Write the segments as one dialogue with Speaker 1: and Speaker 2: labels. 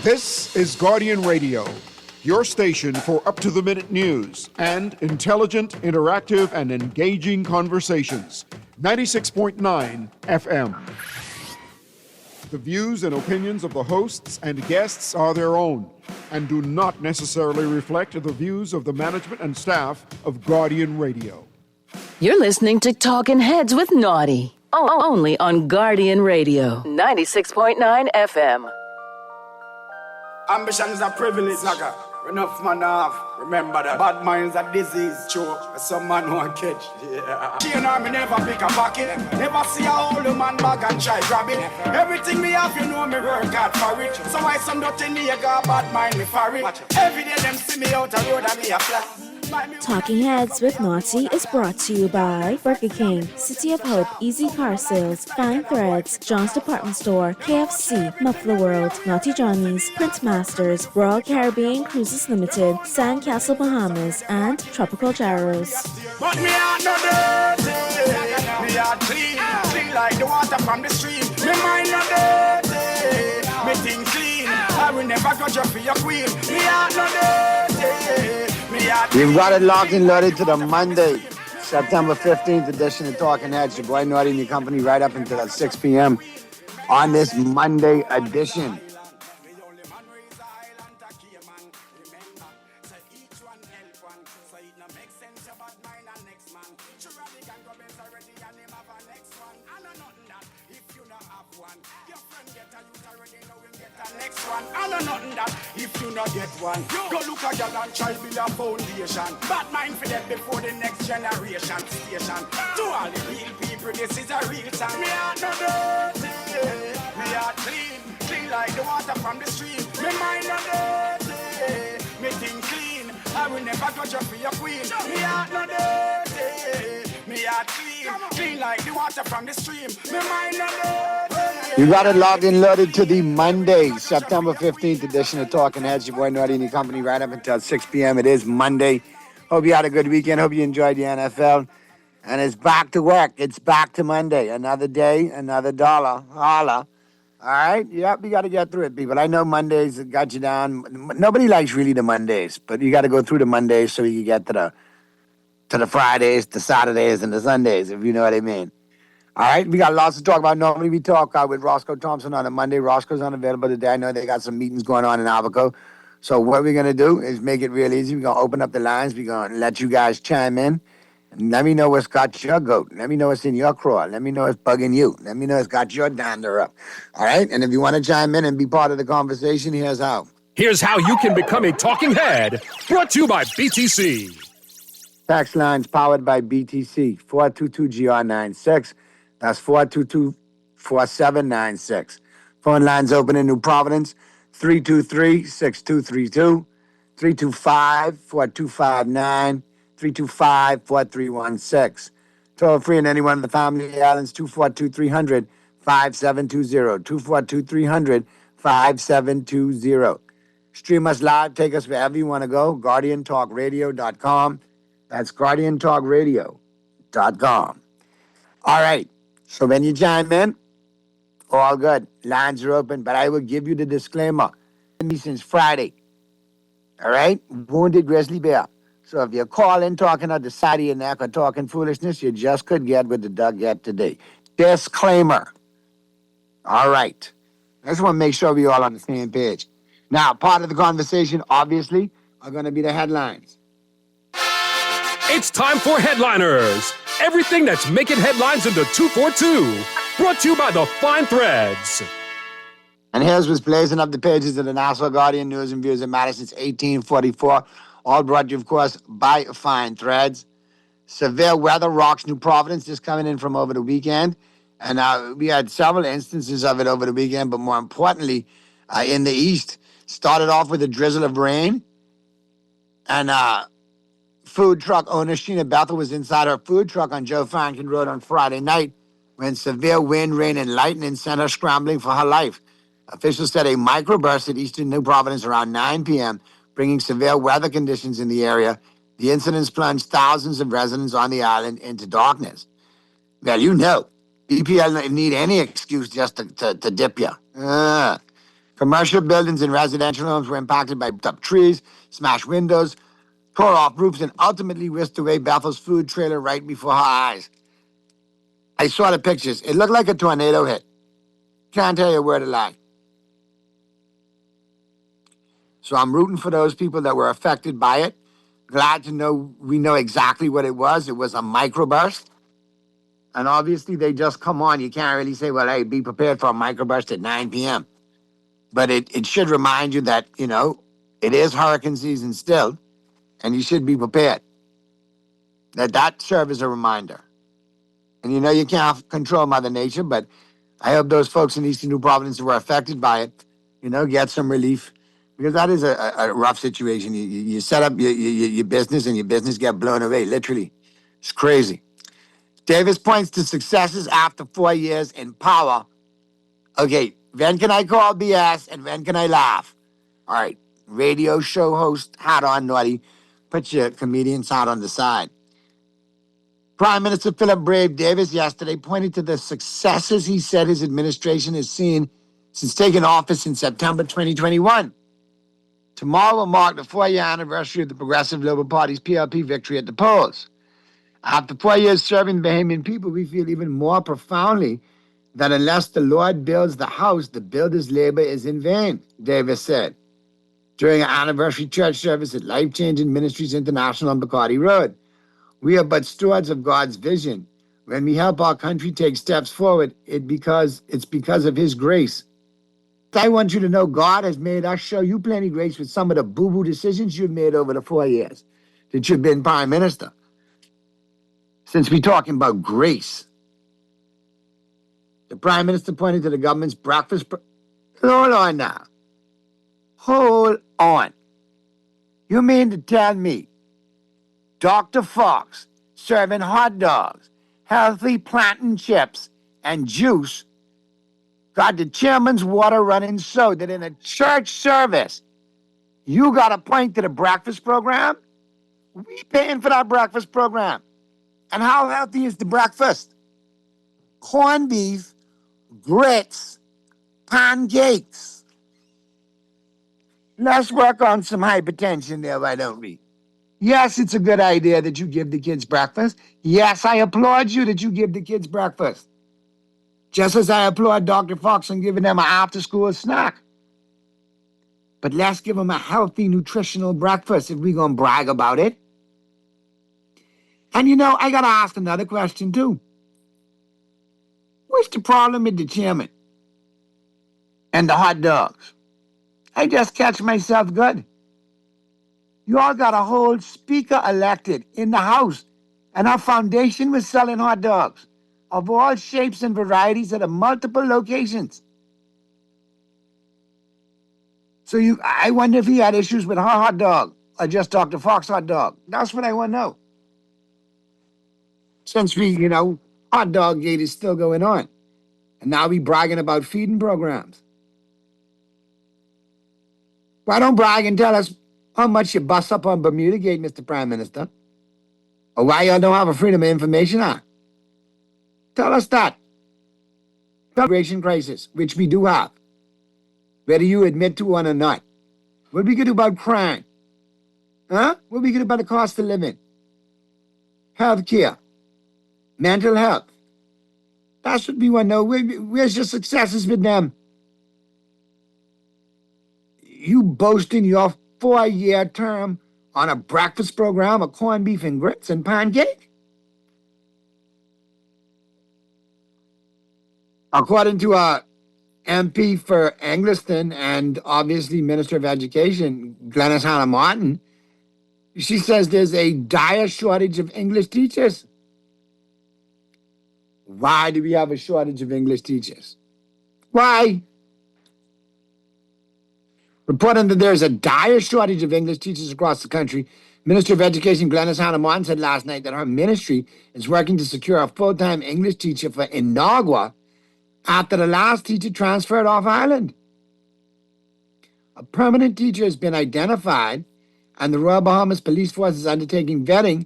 Speaker 1: This is Guardian Radio, your station for up-to-the-minute news and intelligent, interactive, and engaging conversations. 96.9 FM. The views and opinions of the hosts and guests are their own and do not necessarily reflect the views of the management and staff of Guardian Radio.
Speaker 2: You're listening to Talking Heads with Naughty, only on Guardian Radio, 96.9 FM.
Speaker 3: Ambition is a privilege, nigga. Enough man have. Remember that. Bad minds are disease, choke. Some man won't catch. Yeah. You know me never pick a pocket. Never see a old man bag and try grab it. Everything me have, you know me work hard for it. So why some dirty nigga bad mind me for it? Every day them see me out the road and me a flat.
Speaker 4: Talking Heads with Naughty is brought to you by Burger King, City of Hope, Easy Car Sales, Fine Threads, John's Department Store, KFC, Muffler World, Naughty Johnny's, Print Masters, Royal Caribbean Cruises Limited, Sandcastle Bahamas, and Tropical Gyros.
Speaker 3: But me are no dirty, me are clean, clean like the water from the stream. Me mind no dirty, me think clean, I will never grudge you for your queen. Me are no dirty.
Speaker 5: We've got it locked and loaded to the Monday, September 15th edition of Talking Heads. Your boy Naughty and your company right up until 6 p.m. on this Monday edition.
Speaker 3: If you not get one, go look at your and try build a foundation. Bad mind for them before the next generation station. To all the real people, this is a real time. Me heart no dirty, me heart clean, clean like the water from the stream. Me mind no dirty, me think clean, I will never grudge you for your queen. Me heart no dirty, me heart clean, clean like the water from the stream. Me mind no dirty.
Speaker 5: You got it logged and loaded to the Monday, September 15th edition of Talking Heads. Your boy Naughty and your company right up until 6 p.m. It is Monday. Hope you had a good weekend. Hope you enjoyed the NFL. And it's back to work. It's back to Monday. Another day, another dollar. Holla. All right? Yep, you got to get through it, people. I know Mondays got you down. Nobody likes really the Mondays, but you got to go through the Mondays so you can get to the Fridays, the Saturdays, and the Sundays, if you know what I mean. All right, we got lots to talk about. Normally we talk with Roscoe Thompson on a Monday. Roscoe's unavailable today. I know they got some meetings going on in Albuquerque. So what we're going to do is make it real easy. We're going to open up the lines. We're going to let you guys chime in. And let me know what's got your goat. Let me know what's in your craw. Let me know what's bugging you. Let me know what's got your dander up. All right? And if you want to chime in and be part of the conversation, here's how.
Speaker 6: Here's how you can become a talking head. Brought to you by BTC.
Speaker 5: Tax lines powered by BTC. 422-GR96. That's 422-4796. Phone lines open in New Providence, 323-6232, 325-4259, 325-4316. Toll free in any one of the family islands, 242-300-5720, 242-300-5720. Stream us live, take us wherever you want to go, GuardianTalkRadio.com. That's GuardianTalkRadio.com. All right. So when you chime in, all good. Lines are open, but I will give you the disclaimer. Since Friday, all right? Wounded grizzly bear. So if you're calling, talking out the side of your neck or talking foolishness, you just could get what the duck get today. Disclaimer. All right. I just want to make sure we're all on the same page. Now, part of the conversation, obviously, are going to be the headlines.
Speaker 6: It's time for Headliners. Everything that's making headlines into 242. Brought to you by the Fine Threads.
Speaker 5: And here's what's blazing up the pages of the Nassau Guardian News and Views in Madison since 1844. All brought to you, of course, by Fine Threads. Severe weather rocks New Providence, just coming in from over the weekend. And we had several instances of it over the weekend, but more importantly, in the east, started off with a drizzle of rain. And food truck owner Sheena Bethel was inside her food truck on Joe Franklin Road on Friday night when severe wind, rain, and lightning sent her scrambling for her life. Officials said a microburst hit eastern New Providence around 9 p.m., bringing severe weather conditions in the area. The incidents plunged thousands of residents on the island into darkness. Well, you know, EPL need any excuse just to dip you. Commercial buildings and residential homes were impacted by up trees, smashed windows, tore off roofs, and ultimately whisked away Bethel's food trailer right before her eyes. I saw the pictures. It looked like a tornado hit. Can't tell you a word of lie. So I'm rooting for those people that were affected by it. Glad to know we know exactly what it was. It was a microburst. And obviously they just come on. You can't really say, well, hey, be prepared for a microburst at 9 p.m. But it should remind you that, it is hurricane season still, and you should be prepared. That serve as a reminder. And you can't control Mother Nature, but I hope those folks in Eastern New Providence who were affected by it, get some relief. Because that is a rough situation. You set up your business and your business get blown away, literally. It's crazy. Davis points to successes after 4 years in power. Okay, when can I call BS and when can I laugh? All right, radio show host hat on, Naughty. Put your comedian's hat on the side. Prime Minister Philip Brave Davis yesterday pointed to the successes he said his administration has seen since taking office in September 2021. Tomorrow will mark the 4-year anniversary of the Progressive Labour Party's PLP victory at the polls. After 4 years serving the Bahamian people, we feel even more profoundly that unless the Lord builds the house, the builder's labor is in vain, Davis said during an anniversary church service at Life Changing Ministries International on Bacardi Road. We are but stewards of God's vision. When we help our country take steps forward, it's because of His grace. I want you to know God has made us show you plenty grace with some of the boo-boo decisions you've made over the 4 years that you've been Prime Minister. Since we're talking about grace, the Prime Minister pointed to the government's breakfast. Hold on now. Hold on. You mean to tell me Dr. Fox serving hot dogs, healthy plantain chips, and juice got the chairman's water running so that in a church service, you got a point to the breakfast program? We paying for that breakfast program. And how healthy is the breakfast? Corned beef, grits, pancakes. Let's work on some hypertension there, why don't we? Yes, it's a good idea that you give the kids breakfast. Yes, I applaud you that you give the kids breakfast. Just as I applaud Dr. Fox on giving them an after-school snack. But let's give them a healthy, nutritional breakfast if we're going to brag about it. And I got to ask another question, too. What's the problem with the chairman and the hot dogs? I just catch myself good. You all got a whole speaker elected in the House, and our foundation was selling hot dogs of all shapes and varieties at multiple locations. So I wonder if he had issues with her hot dog or just Dr. Fox hot dog. That's what I want to know. Since hot dog gate is still going on. And now we bragging about feeding programs. Why don't brag and tell us how much you bust up on Bermuda Gate, Mr. Prime Minister? Or why y'all don't have a Freedom of Information Act? Tell us that. Immigration crisis, which we do have, whether you admit to one or not. What we can do about crime? Huh? What we can do about the cost of living? Health care. Mental health. That's what we want to know. Where's your successes with them? You boasting your 4-year term on a breakfast program of corned beef and grits and pancake? According to a MP for Angliston and obviously Minister of Education, Glenys Hanna Martin, she says there's a dire shortage of English teachers. Why do we have a shortage of English teachers? Why? Reporting that there's a dire shortage of English teachers across the country, Minister of Education Glenys Hanna Martin said last night that her ministry is working to secure a full-time English teacher for Inagua after the last teacher transferred off island. A permanent teacher has been identified, and the Royal Bahamas Police Force is undertaking vetting,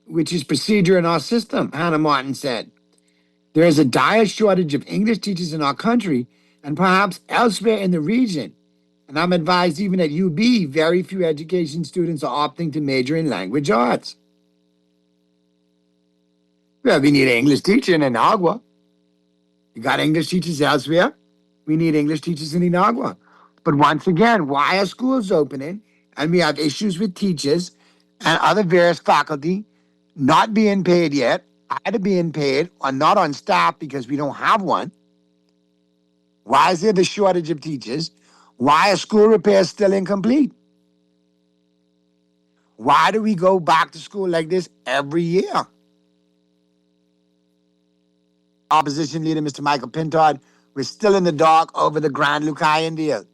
Speaker 5: which is procedure in our system, Hanna Martin said. There is a dire shortage of English teachers in our country, and perhaps elsewhere in the region. And I'm advised even at UB, very few education students are opting to major in language arts. Well, we need an English teacher in Inagua. You got English teachers elsewhere. We need English teachers in Inagua. But once again, why are schools opening and we have issues with teachers and other various faculty not being paid yet, either being paid or not on staff because we don't have one? Why is there the shortage of teachers? Why are school repairs still incomplete? Why do we go back to school like this every year? Opposition leader Mr. Michael Pintard was still in the dark over the Grand Lucayan deal.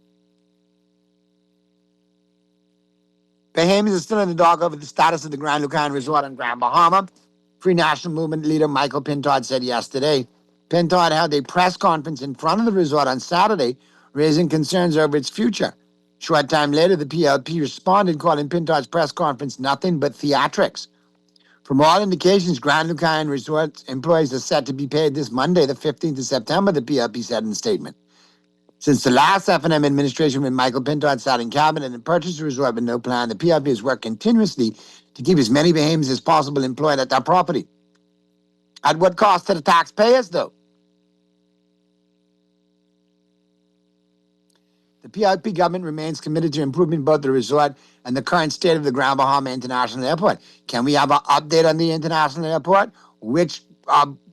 Speaker 5: Bahamians are still in the dark over the status of the Grand Lucayan Resort on Grand Bahama. Free National Movement leader Michael Pintard said yesterday. Pintard held a press conference in front of the resort on Saturday, raising concerns over its future. Short time later, the PLP responded, calling Pintard's press conference nothing but theatrics. From all indications, Grand Lucayan Resort employees are set to be paid this Monday, the 15th of September, the PLP said in a statement. Since the last F&M administration, when Michael Pintard sat in cabinet and purchased the resort with no plan, the PLP has worked continuously to keep as many Bahamians as possible employed at that property. At what cost to the taxpayers, though? The PLP government remains committed to improving both the resort and the current state of the Grand Bahama International Airport. Can we have an update on the international airport? Which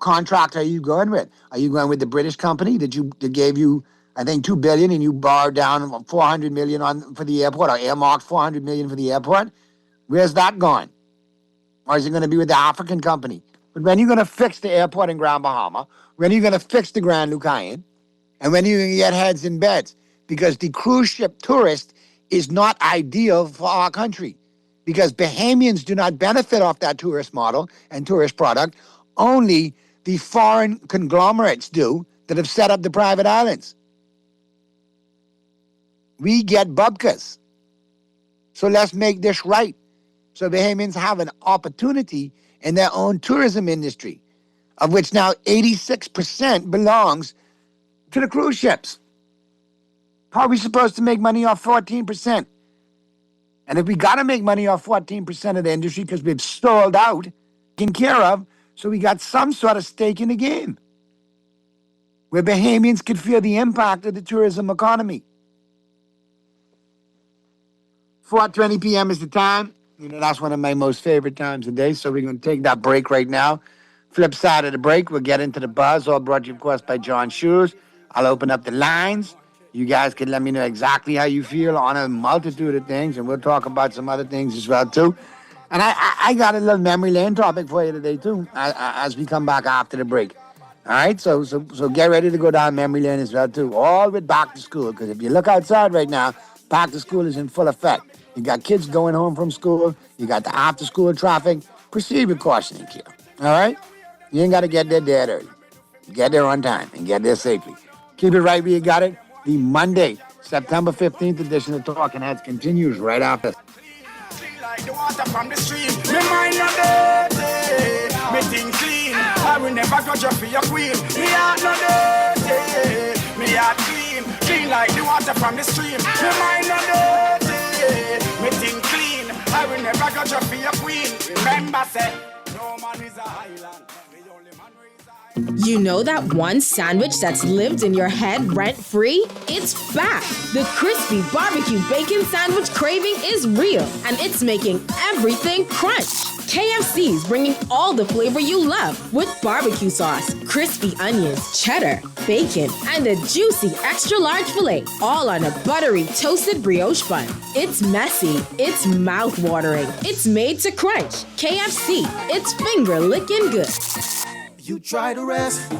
Speaker 5: contract are you going with? Are you going with the British company that gave you, I think, $2 billion and you borrowed down $400 million for the airport, or earmarked $400 million for the airport? Where's that going? Or is it going to be with the African company? But when are you going to fix the airport in Grand Bahama? When are you going to fix the Grand Lucayan? And when are you going to get heads in beds? Because the cruise ship tourist is not ideal for our country. Because Bahamians do not benefit off that tourist model and tourist product. Only the foreign conglomerates do that have set up the private islands. We get bubkas. So let's make this right. So Bahamians have an opportunity in their own tourism industry, of which now 86% belongs to the cruise ships. How are we supposed to make money off 14%? And if we got to make money off 14% of the industry because we've stalled out, taken care of, so we got some sort of stake in the game, where Bahamians could feel the impact of the tourism economy. 4:20 p.m. is the time. You know, that's one of my most favorite times of the day, so we're going to take that break right now. Flip side of the break, we'll get into the buzz, all brought to you, of course, by John Shoes. I'll open up the lines. You guys can let me know exactly how you feel on a multitude of things, and we'll talk about some other things as well, too. And I got a little memory lane topic for you today, too, as we come back after the break. All right? So get ready to go down memory lane as well, too, all with back to school, because if you look outside right now, back to school is in full effect. You got kids going home from school. You got the after-school traffic. Proceed with caution and care. All right? You ain't got to get there dead early. Get there on time and get there safely. Keep it right where you got it. The Monday, September 15th edition of Talking Heads continues right after.
Speaker 3: Like the water from the stream. Me mind no dirty, me think clean. I will never grudge you for your queen. Me heart no dirty, me heart clean. Clean like the water from the stream. Me mind no dirty, me think clean. I will never grudge you for your queen. Remember, say, no man is a island.
Speaker 7: You know that one sandwich that's lived in your head rent-free? It's back! The crispy barbecue bacon sandwich craving is real, and it's making everything crunch. KFC's bringing all the flavor you love with barbecue sauce, crispy onions, cheddar, bacon, and a juicy extra-large filet, all on a buttery toasted brioche bun. It's messy, it's mouth-watering, it's made to crunch. KFC, it's finger-licking good.
Speaker 8: You try to rest,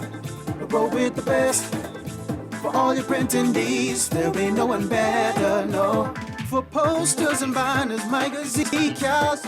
Speaker 8: but roll with the best. For all your printing needs, there ain't no one better, no. For posters and banners, magazines,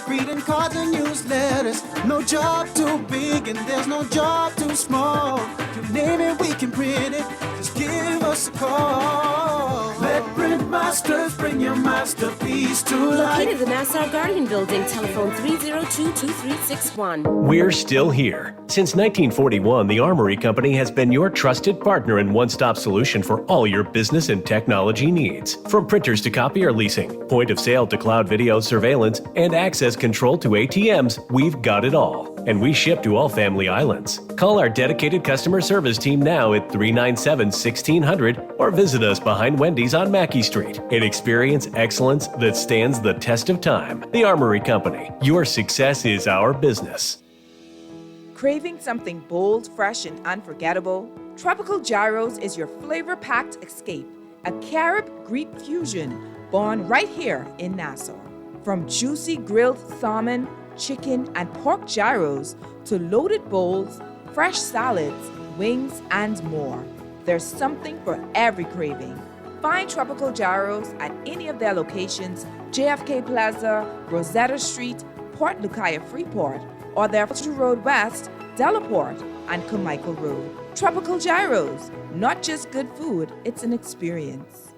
Speaker 8: greeting cards and newsletters. No job too big and there's no job too small. You name it, we can print it. Just give us a call. Let print Masters, bring your masterpiece to life.
Speaker 9: Located in the Nassau Guardian Building, telephone 302-2361.
Speaker 10: We're still here. Since 1941, the Armory Company has been your trusted partner and one-stop solution for all your business and technology needs. From printers to copier leasing, point of sale to cloud video surveillance, and access control to ATMs, we've got it all. And we ship to all family islands. Call our dedicated customer service team now at 397-1600 or visit us behind Wendy's on Mackey Street and experience excellence that stands the test of time. The Armory Company. Your success is our business.
Speaker 11: Craving something bold, fresh, and unforgettable? Tropical Gyros is your flavor-packed escape. A Carib-Greek fusion born right here in Nassau. From juicy grilled salmon, chicken, and pork gyros to loaded bowls, fresh salads, wings, and more. There's something for every craving. Find Tropical Gyros at any of their locations, JFK Plaza, Rosetta Street, Port Lucaya Freeport, or their Road West, Delaport, and Carmichael Road. Tropical Gyros, not just good food, it's an experience.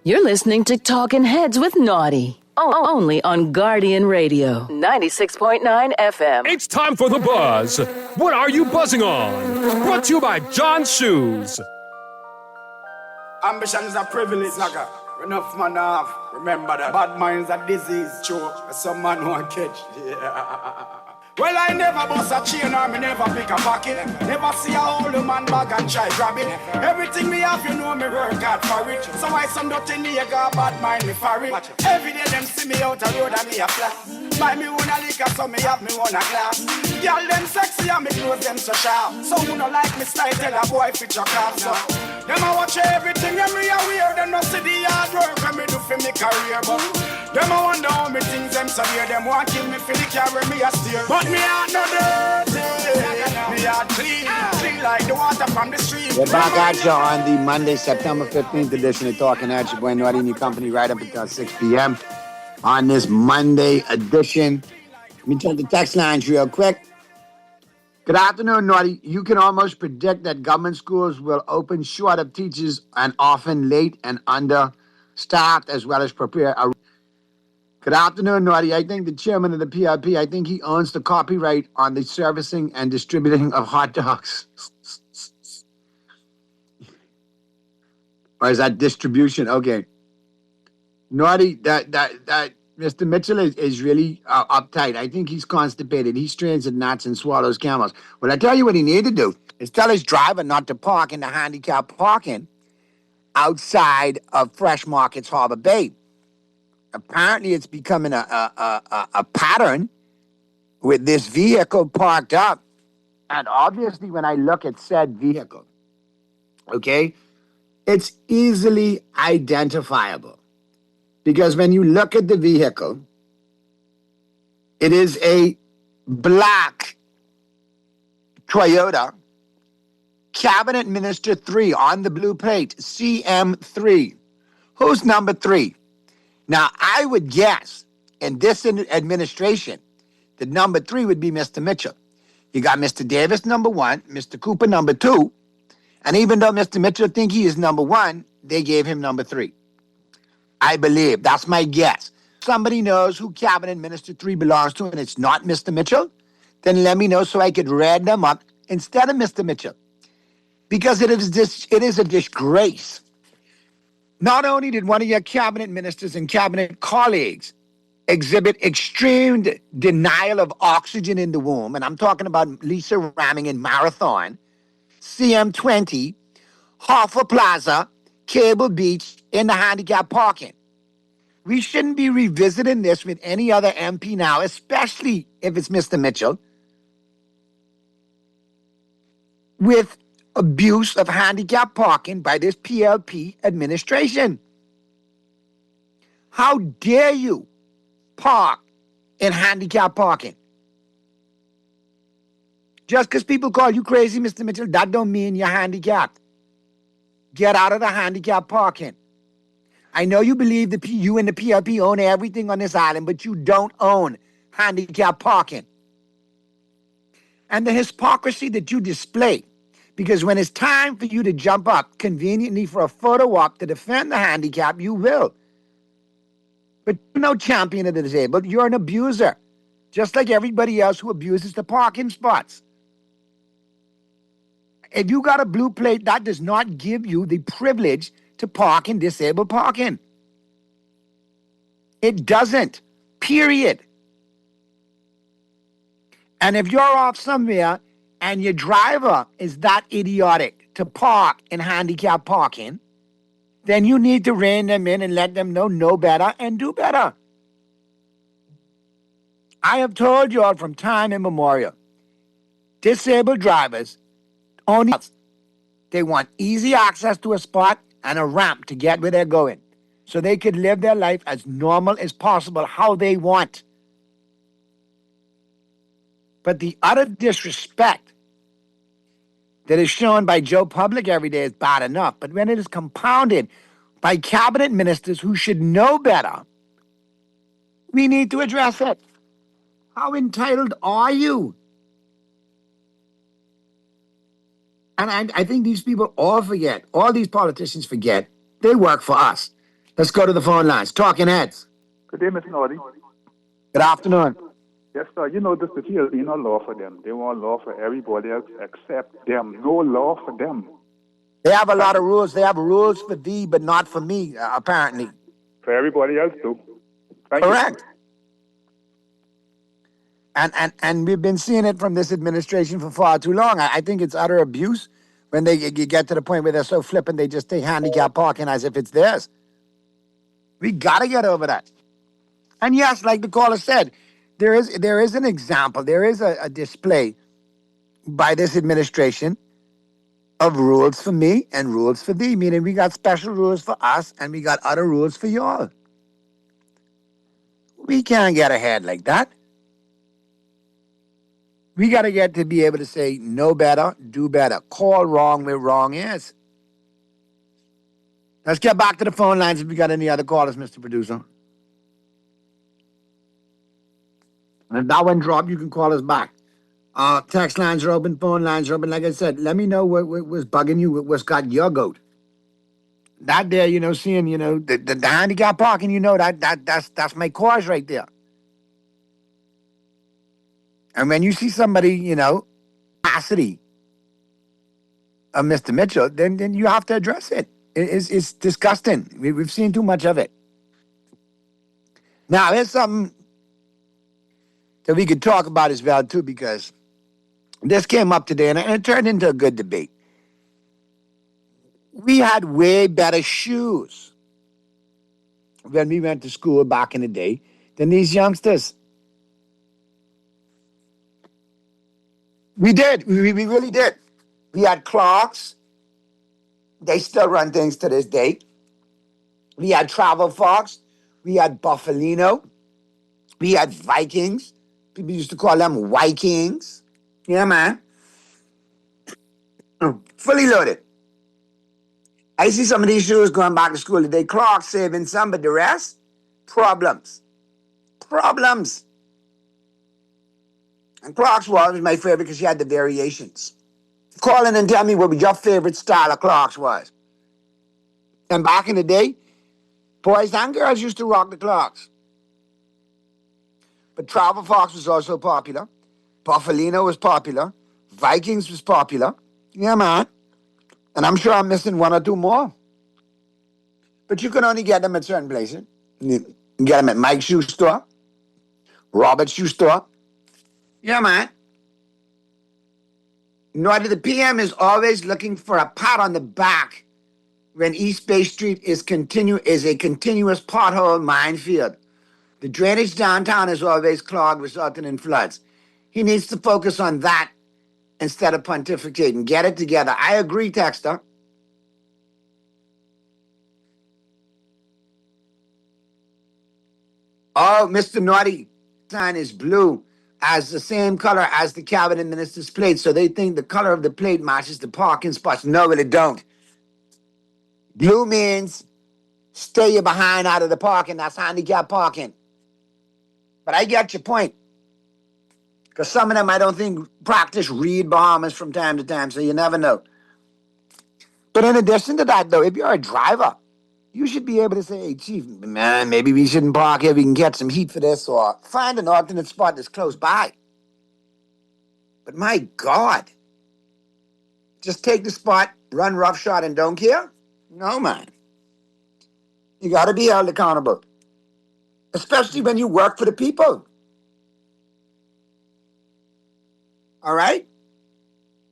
Speaker 2: You're listening to Talkin' Heads with Naughty. Only on Guardian Radio, 96.9 FM.
Speaker 6: It's time for The Buzz. What are you buzzing on? Brought to you by John's Shoes.
Speaker 3: Ambition is a privilege, nigga. Enough man have. Remember that. Bad minds are disease, choke. Some man won't catch. Yeah. Well, I never bust a chain or me never pick a pocket. Never see a old man bag and try grab it. Everything me have, you know me work hard for it. So why some dirty nigga bad mind me for it? Every day them see me out the road and me a flat. Buy me one a liquor so me have me one a glass. Girl them sexy and me clothes them so sharp. So who no like me style tell a boy fit your car. So them a watch everything and me a wear. Them no see the hard work when me do for me career. But them a wonder how me things them so dear. Them want kill me for the carry me a steer. But me out no dirty, me out clean, clean like the water from the stream.
Speaker 5: We're back at you on the Monday, September 15th edition of Talking Heads. Your boy Naughty and your company right up until 6 p.m. on this Monday edition. Let me check the text lines real quick. Good afternoon, Naughty. You can almost predict that government schools will open short of teachers and often late and understaffed, as well as prepare a... Good afternoon, Naughty. I think the chairman of the PLP, I think he owns the copyright on the servicing and distributing of hot dogs. Or is that distribution? Okay. Naughty, that Mr. Mitchell is really uptight. I think he's constipated. He strains at gnats and swallows camels. Well, I tell you what he needed to do is tell his driver not to park in the handicap parking outside of Fresh Markets Harbor Bay. Apparently, it's becoming a pattern with this vehicle parked up. And obviously, when I look at said vehicle, okay, it's easily identifiable. Because when you look at the vehicle, it is a black Toyota Cabinet Minister 3 on the blue plate, CM3. Who's number 3? Now, I would guess in this administration, the number 3 would be Mr. Mitchell. You got Mr. Davis, number 1, Mr. Cooper, number 2. And even though Mr. Mitchell think he is number 1, they gave him number 3. I believe. That's my guess. Somebody knows who Cabinet Minister 3 belongs to and it's not Mr. Mitchell, then let me know so I could read them up instead of Mr. Mitchell. Because it is a disgrace. Not only did one of your cabinet ministers and cabinet colleagues exhibit extreme denial of oxygen in the womb, and I'm talking about Lisa Ramming in Marathon, CM20, Hoffa Plaza, Cable Beach, in the handicap parking. We shouldn't be revisiting this with any other MP now, especially if it's Mr. Mitchell, with abuse of handicap parking by this PLP administration. How dare you park in handicap parking? Just because people call you crazy, Mr. Mitchell, that don't mean you're handicapped. Get out of the handicap parking. I know you believe you and the PLP own everything on this island, but you don't own handicap parking. And the hypocrisy that you display Because when it's time for you to jump up conveniently for a photo op to defend the handicap, you will. But you're no champion of the disabled. You're an abuser, just like everybody else who abuses the parking spots. If you got a blue plate, that does not give you the privilege to park in disabled parking. It doesn't, period. And if you're off somewhere and your driver is that idiotic to park in handicapped parking, then you need to rein them in and let them know better and do better. I have told you all from time immemorial, disabled drivers only they want easy access to a spot and a ramp to get where they're going, so they could live their life as normal as possible, how they want. But the utter disrespect that is shown by Joe Public every day is bad enough. But when it is compounded by cabinet ministers who should know better, we need to address it. How entitled are you? And I think these people all forget, all these politicians forget, they work for us. Let's go to the phone lines. Talking Heads.
Speaker 12: Good day, Mr. Naughty.
Speaker 5: Good afternoon.
Speaker 12: Yes, sir. You know, this city has been no law for them. They want law for everybody else except them. No law for them.
Speaker 5: They have a lot of rules. They have rules for thee, but not for me, apparently.
Speaker 12: For everybody else, too.
Speaker 5: Correct. And we've been seeing it from this administration for far too long. I think it's utter abuse when they get to the point where they're so flippant they just take handicap parking as if it's theirs. We got to get over that. And yes, like the caller said, there is an example. There is a display by this administration of rules for me and rules for thee, meaning we got special rules for us and we got other rules for y'all. We can't get ahead like that. We got to get to be able to say, know better, do better. Call wrong where wrong is. Let's get back to the phone lines if we got any other callers, Mr. Producer. And if that one dropped, you can call us back. Text lines are open, phone lines are open. Like I said, let me know what was bugging you, what's got your goat. That there, seeing, the handicap parking, that's my cause right there. And when you see somebody, capacity of Mr. Mitchell, then you have to address it. It's disgusting. We've seen too much of it. Now, here's something that we could talk about as well, too, because this came up today, and it turned into a good debate. We had way better shoes when we went to school back in the day than these youngsters. We did. We really did. We had Clarks. They still run things to this day. We had Travel Fox. We had Buffalino. We had Vikings. People used to call them Vikings. Yeah, man. Fully loaded. I see some of these shoes going back to school today. Clarks saving some, but the rest, problems. Problems. And Clarks was my favorite because she had the variations. Call in and tell me what your favorite style of Clarks was. And back in the day, boys and girls used to rock the Clarks. But Travel Fox was also popular. Buffalino was popular. Vikings was popular. Yeah, man. And I'm sure I'm missing one or two more. But you can only get them at certain places. You can get them at Mike's Shoe Store, Robert's Shoe Store. Yeah, man. Naughty the PM is always looking for a pat on the back when East Bay Street is a continuous pothole minefield. The drainage downtown is always clogged, resulting in floods. He needs to focus on that instead of pontificating. Get it together. I agree, Texter. Oh, Mr. Naughty, sign is blue, as the same color as the cabinet minister's plate, so they think the color of the plate matches the parking spots. No, it don't. Blue means stay your behind out of the parking. That's handicap parking. But I get your point. Because some of them, I don't think, practice read Bahamas from time to time, so you never know. But in addition to that, though, if you're a driver, you should be able to say, hey, Chief, man, maybe we shouldn't park here. We can get some heat for this, or find an alternate spot that's close by. But my God, just take the spot, run roughshod, and don't care? No, man. You got to be held accountable, especially when you work for the people. All right?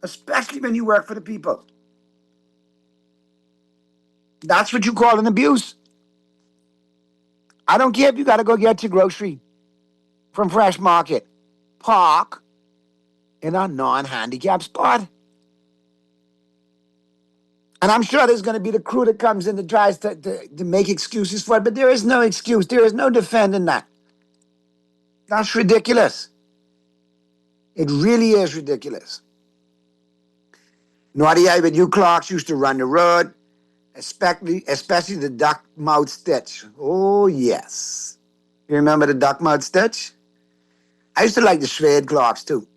Speaker 5: Especially when you work for the people. That's what you call an abuse. I don't care if you got to go get your grocery from Fresh Market. Park in a non-handicapped spot. And I'm sure there's going to be the crew that comes in that tries to make excuses for it, but there is no excuse. There is no defending that. That's ridiculous. It really is ridiculous. Naughty Eye with you clocks used to run the road, especially the duck mouth stitch. Oh, yes. You remember the duck mouth stitch? I used to like the suede clocks, too.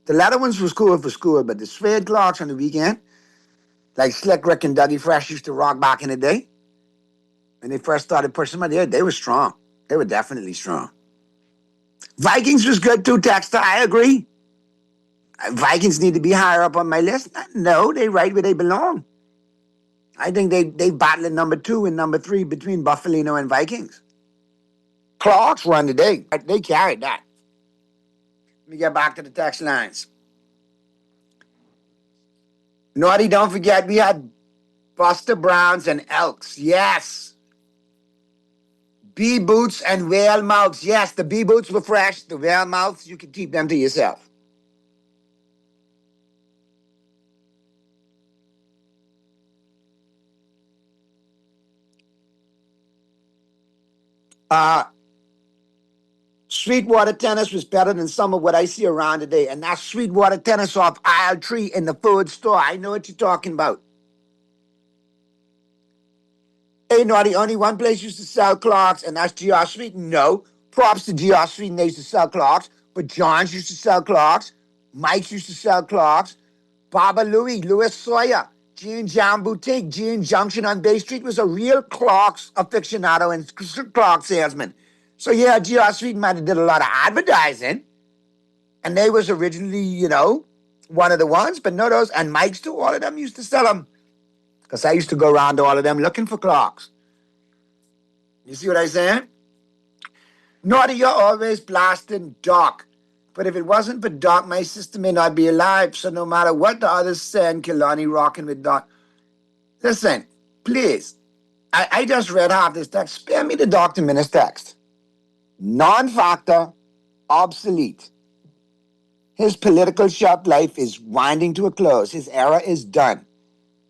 Speaker 5: The leather ones was cool for school, but the suede clocks on the weekend, like Slick Rick and Dougie Fresh used to rock back in the day, when they first started pushing them out, they were strong. They were definitely strong. Vikings was good, too, Texter. I agree. Vikings need to be higher up on my list. No, they right where they belong. I think they battle at number 2 and number 3 between Buffalino and Vikings. Clocks run the day. They carried that. Let me get back to the text lines. Naughty, don't forget we had Buster Browns and Elks. Yes. Bee boots and whale mouths. Yes, the bee boots were fresh. The whale mouths, you can keep them to yourself. Sweetwater tennis was better than some of what I see around today. And that's Sweetwater tennis off aisle 3 in the food store. I know what you're talking about. Hey, Naughty, only one place used to sell clocks, and that's GR Sweet. No, props to GR Sweet, and they used to sell clocks. But John's used to sell clocks. Mike's used to sell clocks. Baba Louie, Louis Sawyer, G&J Boutique, G&J Junction on Bay Street was a real clocks aficionado and clock salesman. So yeah, GR Street might have did a lot of advertising. And they was originally, one of the ones, but no, those, and Mike's too, all of them used to sell them. Because I used to go around to all of them looking for clocks. You see what I'm saying? Naughty, you're always blasting Doc. But if it wasn't for Doc, my sister may not be alive. So no matter what the others say, Killarney rocking with Doc. Listen, please. I just read half this text. Spare me the Dr. Minutes text. Non-factor, obsolete. His political shelf life is winding to a close. His era is done.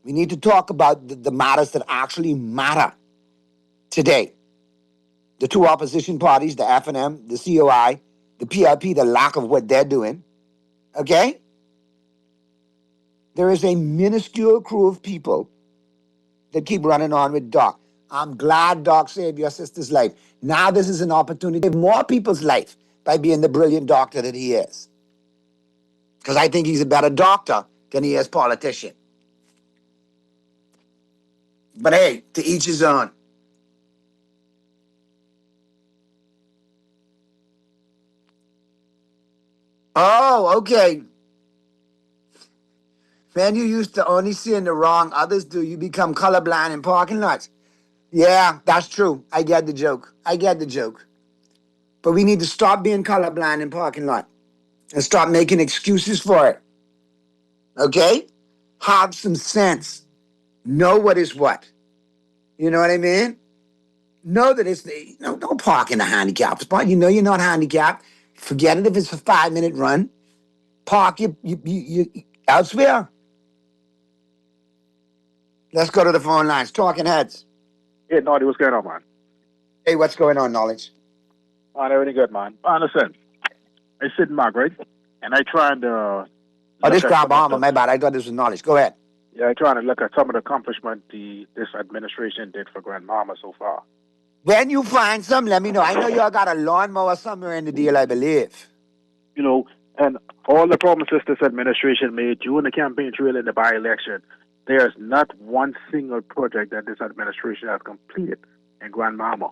Speaker 5: We need to talk about the matters that actually matter today. The two opposition parties, the FNM, the COI, the PLP, the lack of what they're doing. Okay? There is a minuscule crew of people that keep running on with Doc. I'm glad Doc saved your sister's life. Now this is an opportunity to save more people's life by being the brilliant doctor that he is. Because I think he's a better doctor than he is politician. But hey, to each his own. Oh, okay. Man, you used to only see in the wrong, others do. You become colorblind in parking lots. Yeah, that's true. I get the joke. But we need to stop being colorblind in parking lot and stop making excuses for it. Okay? Have some sense. Know what is what. You know what I mean? Know that it's, don't park in a handicapped spot. You know you're not handicapped. Forget it if it's a 5-minute run. Park you elsewhere. Let's go to the phone lines. Talking heads.
Speaker 13: Hey, Naughty, what's going on, man?
Speaker 5: Hey, what's going on, Knowledge?
Speaker 13: Everything good, man. Listen, I sit in Margaret, and I trying to...
Speaker 5: Oh, this grab armor, my bad. I thought this was Knowledge. Go ahead.
Speaker 13: Yeah, I trying to look at some of the accomplishment this administration did for Grandmama so far.
Speaker 5: When you find some, let me know. I know y'all got a lawnmower somewhere in the deal, I believe.
Speaker 13: And all the promises this administration made during the campaign trail in the by-election, there's not one single project that this administration has completed in Grand Bahama.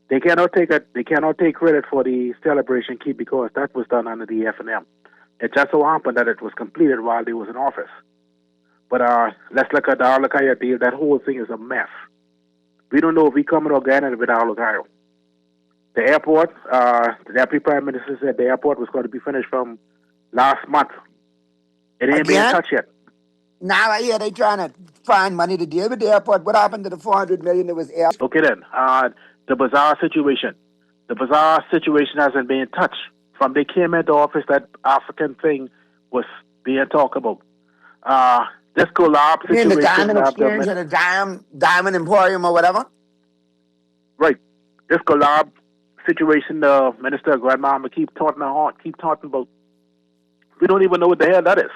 Speaker 13: They cannot take credit for the celebration key because that was done under the F&M. It just so happened that it was completed while they was in office. But let's look at the Arlacaya deal. That whole thing is a mess. We don't know if we coming or getting with Arlacaya. The airport, the Deputy Prime Minister said the airport was going to be finished from last month. It ain't been touched yet.
Speaker 5: Now I hear they trying to find money to deal with the airport. What happened to the $400 million that was air?
Speaker 13: Okay then, the bazaar situation. The bazaar situation hasn't been touched. From they came into office, that African thing was being talked about. This collab situation.
Speaker 5: You mean the Diamond Exchange and the Diamond Emporium or whatever?
Speaker 13: Right. This collab situation, the Minister of Grand Bahama keep talking about. We don't even know what the hell that is.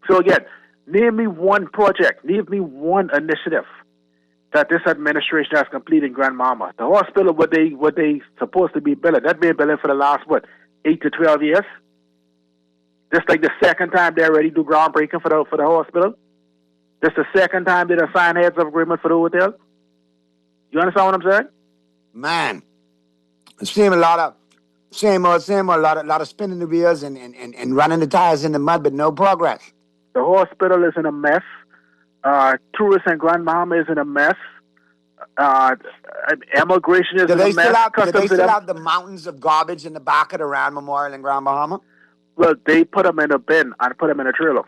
Speaker 13: So again, name me one project, name me one initiative that this administration has completed in Grand Bahama. The hospital, what they supposed to be building, that been building for the last 8 to 12 years. Just like the second time they already do groundbreaking for the hospital. This the second time they done sign heads of agreement for the hotel. You understand what I'm saying?
Speaker 5: Man, it's seeing a lot of same old, a lot of spinning the wheels and running the tires in the mud, but no progress.
Speaker 13: The hospital is in a mess. Tourists in Grand Bahama is in a mess. Immigration is in a mess.
Speaker 5: Do they still have the mountains of garbage in the back of the Rand Memorial in Grand Bahama?
Speaker 13: Well, they put them in a bin and put them in a trailer.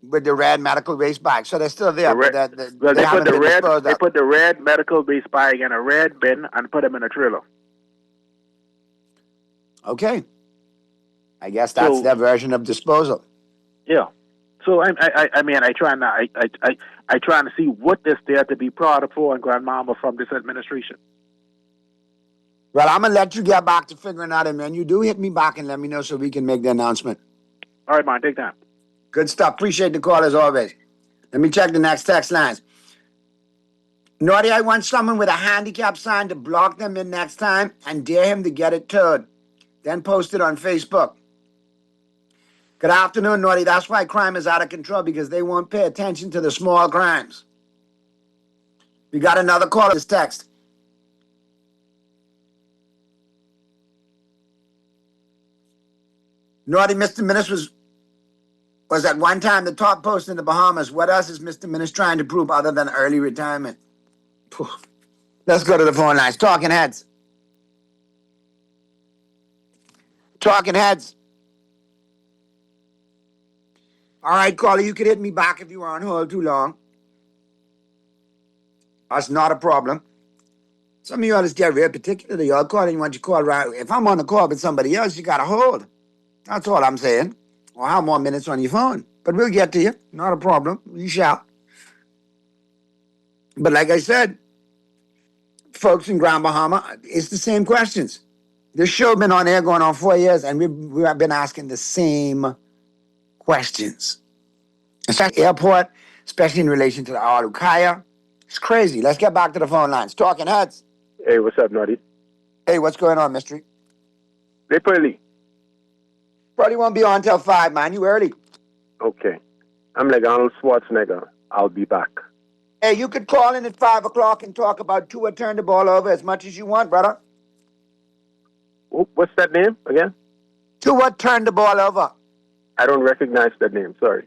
Speaker 5: With the red medical waste bag. So they're still there.
Speaker 13: They put the red medical waste bag in a red bin and put them in a trailer.
Speaker 5: Okay. I guess that's their version of disposal.
Speaker 13: Yeah. So I try to see what is there to be proud of for in Grand Bahama from this administration.
Speaker 5: Well, I'm going to let you get back to figuring out, and man, you do hit me back and let me know so we can make the announcement.
Speaker 13: All right, man, take time.
Speaker 5: Good stuff. Appreciate the call as always. Let me check the next text lines. Naughty, I want someone with a handicap sign to block them in next time and dare him to get it towed. Then post it on Facebook. Good afternoon, Naughty. That's why crime is out of control, because they won't pay attention to the small crimes. We got another call. This text. Naughty, Mr. Minister was at one time the top post in the Bahamas. What else is Mr. Minister trying to prove other than early retirement? Let's go to the phone lines. Talking Heads. Talking Heads. All right, caller, you could hit me back if you were on hold too long. That's not a problem. Some of y'all is get real particular. Y'all calling when you call right. If I'm on the call with somebody else, you got to hold. That's all I'm saying. Or how more minutes on your phone. But we'll get to you. Not a problem. You shall. But like I said, folks in Grand Bahama, it's the same questions. This show been on air going on 4 years, and we have been asking the same questions. Especially airport, especially in relation to the Arlacaya. It's crazy. Let's get back to the phone lines. Talking Heads.
Speaker 14: Hey, what's up, Naughty?
Speaker 5: Hey, what's going on, Mystery?
Speaker 14: They early.
Speaker 5: Probably won't be on till 5, man. You early.
Speaker 14: Okay. I'm like Arnold Schwarzenegger. I'll be back.
Speaker 5: Hey, you could call in at 5 o'clock and talk about Tua turned the ball over as much as you want, brother.
Speaker 14: What's that name again?
Speaker 5: Tua turned the ball over.
Speaker 14: I don't recognize that name. Sorry.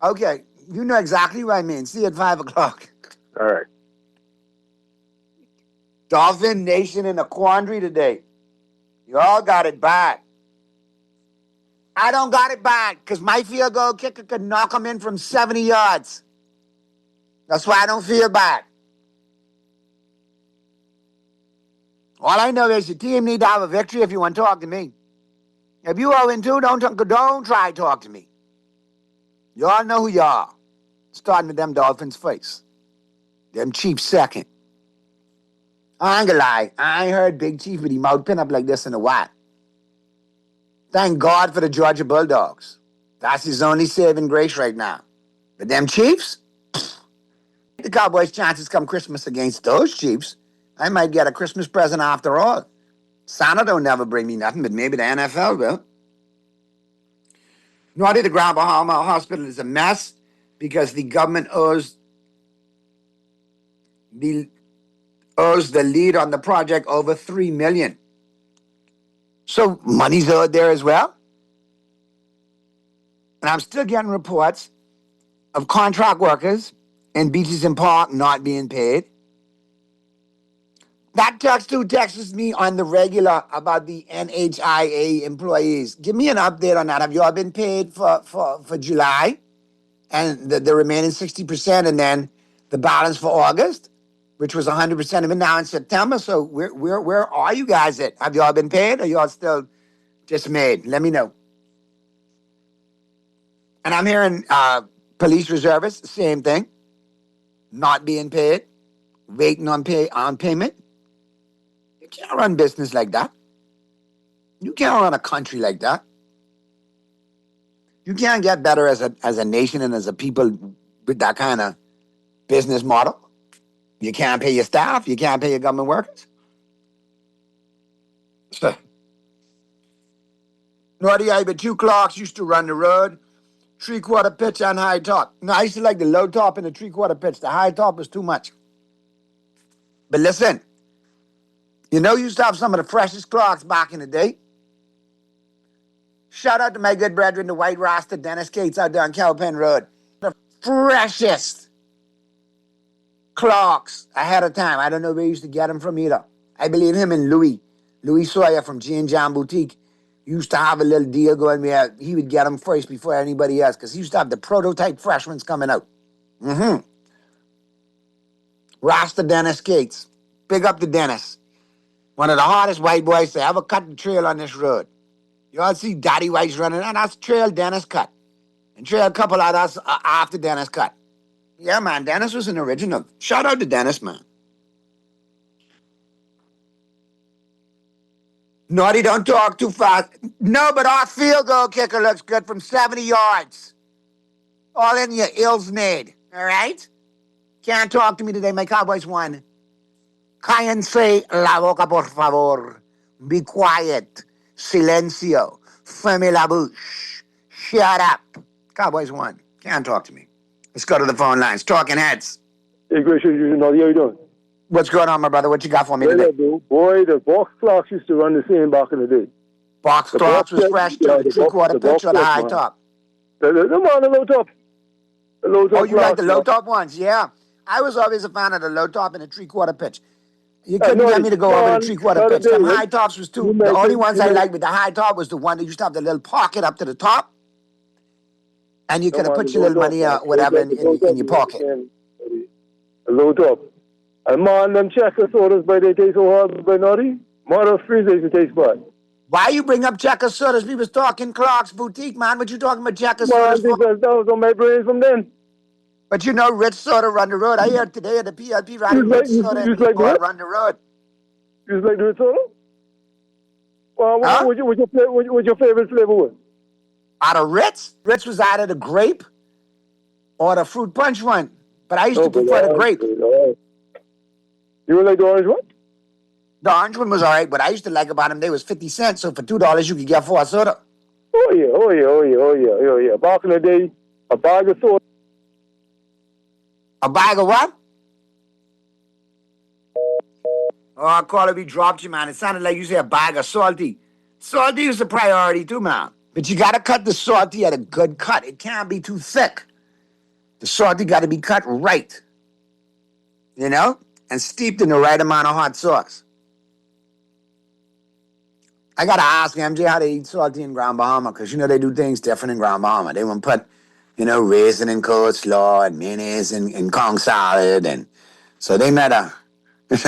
Speaker 5: Okay. You know exactly what I mean. See you at 5 o'clock.
Speaker 14: All right.
Speaker 5: Dolphin Nation in a quandary today. You all got it bad. I don't got it bad because my field goal kicker could knock them in from 70 yards. That's why I don't feel bad. All I know is your team need to have a victory if you want to talk to me. If you 0-2, don't try to talk to me. You all know who you are. Starting with them Dolphins first. Them Chiefs second. I ain't gonna lie. I ain't heard Big Chief with his mouth pin up like this in a while. Thank God for the Georgia Bulldogs. That's his only saving grace right now. But them Chiefs? The Cowboys' chances come Christmas against those Chiefs. I might get a Christmas present after all. Santa don't never bring me nothing, but maybe the NFL will. Naughty, the Grand Bahama Hospital is a mess because the government owes the lead on the project over $3 million. So money's owed there as well. And I'm still getting reports of contract workers in Beaches and Park not being paid. That texts me on the regular about the NHIA employees. Give me an update on that. Have you all been paid for July and the remaining 60%, and then the balance for August, which was 100% of it now in September? So where are you guys at? Have you all been paid, or you all still dismayed? Let me know. And I'm hearing police reservists, same thing, not being paid, waiting on payment. You can't run business like that. You can't run a country like that. You can't get better as a nation and as a people with that kind of business model. You can't pay your staff. You can't pay your government workers. So, Naughty, I but 2 clocks used to run the road, 3/4 pitch and high top. No, I used to like the low top and the 3/4 pitch. The high top was too much. But listen, you used to have some of the freshest clocks back in the day. Shout out to my good brethren, the White Rasta, Dennis Cates out there on Cowpen Road. The freshest clocks ahead of time. I don't know where he used to get them from either. I believe him and Louis Sawyer from G and Jam Boutique used to have a little deal going where he would get them first before anybody else, because he used to have the prototype fresh ones coming out. Rasta Dennis Cates. Big up to Dennis. One of the hardest white boys to ever cut the trail on this road. You all see Daddy White's running, and that's trail Dennis cut. And trail a couple of us after Dennis cut. Yeah, man, Dennis was an original. Shout out to Dennis, man. Naughty, don't talk too fast. No, but our field goal kicker looks good from 70 yards. All in your Ilsnade, all right? Can't talk to me today. My Cowboys won. Cállense la boca, por favor. Be quiet. Silencio. Ferme la bouche. Shut up. Cowboys won. Can't talk to me. Let's go to the phone lines. Talking heads.
Speaker 14: Hey, Gracious, how you doing?
Speaker 5: What's going on, my brother? What you got for me today?
Speaker 14: Boy, the box clocks used to run the same back in the day.
Speaker 5: Box clocks was fresh too. The 3/4 pitch or the high top?
Speaker 14: The low top. The low top.
Speaker 5: Oh, you like the low top ones? Yeah. I was always a fan of the low top and the 3/4 pitch. You couldn't get me to go over the 3/4 pitch. Them high tops was too. The only ones I liked with the high top was the one that used to have the little pocket up to the top. And you could have put your little money whatever in your pocket.
Speaker 14: A low top. And man, them checker sodas, but they taste so hard, but Naughty. Mother freeze they taste bad.
Speaker 5: Why you bring up checker sodas? We was talking Clark's Boutique, man. What you talking about checker sodas for?
Speaker 14: Because that was on my brain from then.
Speaker 5: But Rich Soda run the road. I heard today at the PLP riding Rich Soda and people run the road.
Speaker 14: You like the Rich Soda? Well, what's your favorite flavor was?
Speaker 5: Out of Ritz? Ritz was either the grape or the fruit punch one. But I used to prefer the grape.
Speaker 14: You would like the orange one?
Speaker 5: The orange one was all right. What I used to like about them, they was 50 cents. So for $2, you could get 4 soda.
Speaker 14: Oh, yeah. Back in the day, a bag of soda.
Speaker 5: A bag of what? Oh, Carla, we dropped you, man. It sounded like you said a bag of salty. Salty is a priority too, man. But you got to cut the salty at a good cut. It can't be too thick. The salty got to be cut right. And steeped in the right amount of hot sauce. I got to ask MJ how they eat salty in Grand Bahama, because they do things different in Grand Bahama. They won't put, raisin and coleslaw and mayonnaise and Kong salad. And so they might have, they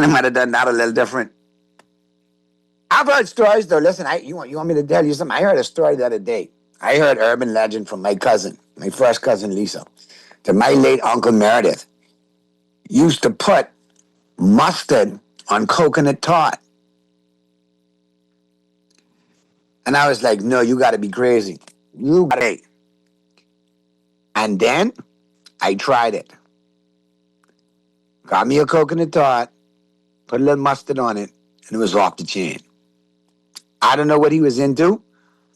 Speaker 5: might have done that a little different. I've heard stories, though. Listen, you want me to tell you something? I heard a story the other day. I heard urban legend from my cousin, my first cousin Lisa, that my late Uncle Meredith used to put mustard on coconut tart. And I was like, no, you got to be crazy. You got to. And then I tried it. Got me a coconut tart, put a little mustard on it, and it was off the chain. I don't know what he was into,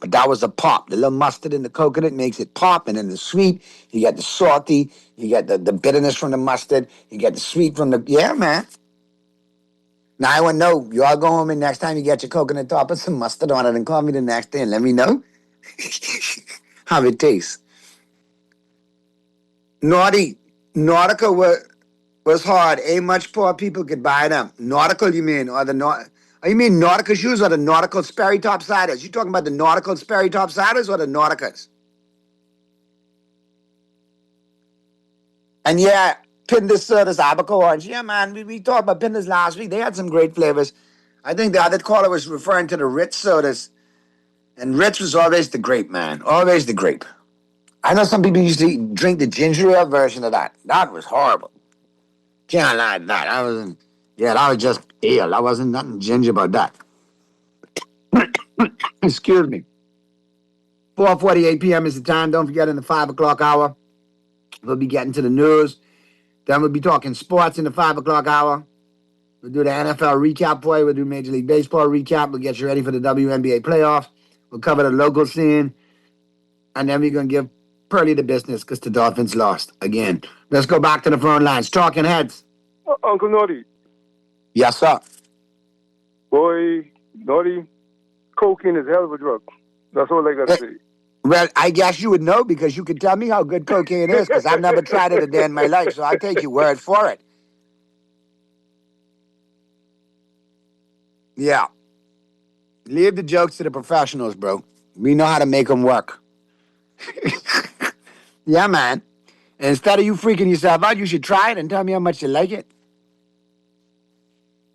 Speaker 5: But that was a pop. The little mustard in the coconut makes it pop, and then the sweet, you get the salty, you get the bitterness from the mustard, you get the sweet from the, yeah, man. Now I want to know, you all go home and next time you get your coconut top, put some mustard on it and call me the next day and let me know how it tastes. Nautica was hard. Ain't much poor people could buy them. Nautical, you mean? Or you mean Nautica shoes or the Nautical Sperry Top Ciders? You talking about the Nautical Sperry Top Ciders or the Nauticas? And yeah, Pinder's sodas, Abaco Orange. Yeah, man, we talked about Pinder's last week. They had some great flavors. I think the other caller was referring to the Ritz sodas. And Ritz was always the grape, man. Always the grape. I know some people used to drink the ginger ale version of that. That was horrible. Can't lie to that. That was just ale. That wasn't nothing ginger about that. Excuse me. 4:48 p.m. is the time. Don't forget in the 5 o'clock hour, we'll be getting to the news. Then we'll be talking sports in the 5 o'clock hour. We'll do the NFL recap for you. We'll do Major League Baseball recap. We'll get you ready for the WNBA playoffs. We'll cover the local scene. And then we're going to give Pearly the business because the Dolphins lost again. Let's go back to the phone lines. Talking heads.
Speaker 14: Uncle Naughty.
Speaker 5: Yes, sir.
Speaker 14: Boy, Naughty, cocaine is a hell of a drug. That's all I got to say.
Speaker 5: Well, I guess you would know because you could tell me how good cocaine is because I've never tried it a day in my life, so I'll take your word for it. Yeah. Leave the jokes to the professionals, bro. We know how to make them work. Yeah, man. And instead of you freaking yourself out, you should try it and tell me how much you like it.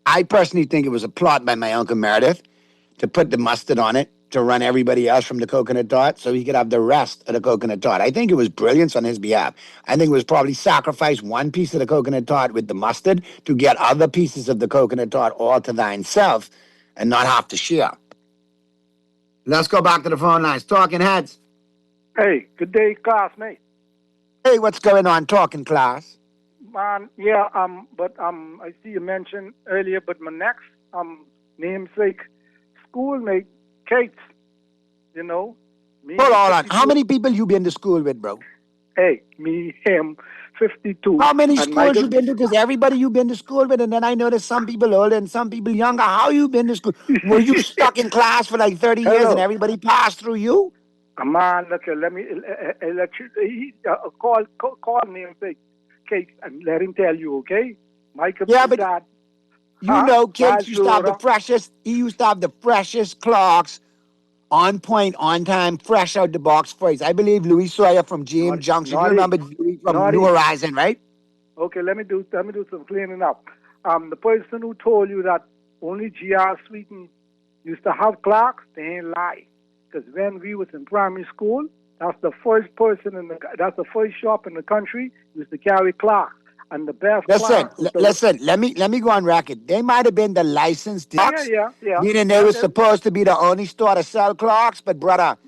Speaker 5: I personally think it was a plot by my Uncle Meredith to put the mustard on it to run everybody else from the coconut tart so he could have the rest of the coconut tart. I think it was brilliance on his behalf. I think it was probably sacrifice one piece of the coconut tart with the mustard to get other pieces of the coconut tart all to thyself and not have to share. Let's go back to the phone lines. Talking heads.
Speaker 15: Hey, good day, classmate.
Speaker 5: Hey, what's going on, talking class?
Speaker 15: Man, yeah, I see you mentioned earlier, but my next namesake schoolmate, Kate, you know.
Speaker 5: Hold on. How many people you been to school with, bro?
Speaker 15: Hey, me, him, 52.
Speaker 5: How many schools you been to? Because everybody you been to school with, and then I noticed some people older and some people younger. How you been to school? Were you stuck in class for like 30 years and everybody passed through you?
Speaker 15: Come on, look, let me let you call namesake Kate and let him tell you, okay? Michael,
Speaker 5: yeah, but dad, you know, Kate used to have the freshest. He used to have the freshest clocks, on point, on time, fresh out the box for us. I believe Louis Sawyer from GM Junction. You remember Louis from New Horizon, right?
Speaker 15: Okay, let me do some cleaning up. The person who told you that only G.R. Sweeten used to have clocks, they ain't lie. Because when we was in primary school, that's the first shop in the country used to carry clocks. And the best
Speaker 5: Listen, let me go on record. They might have been the licensed clocks.
Speaker 15: Yeah.
Speaker 5: Meaning they were supposed to be the only store to sell clocks, but brother,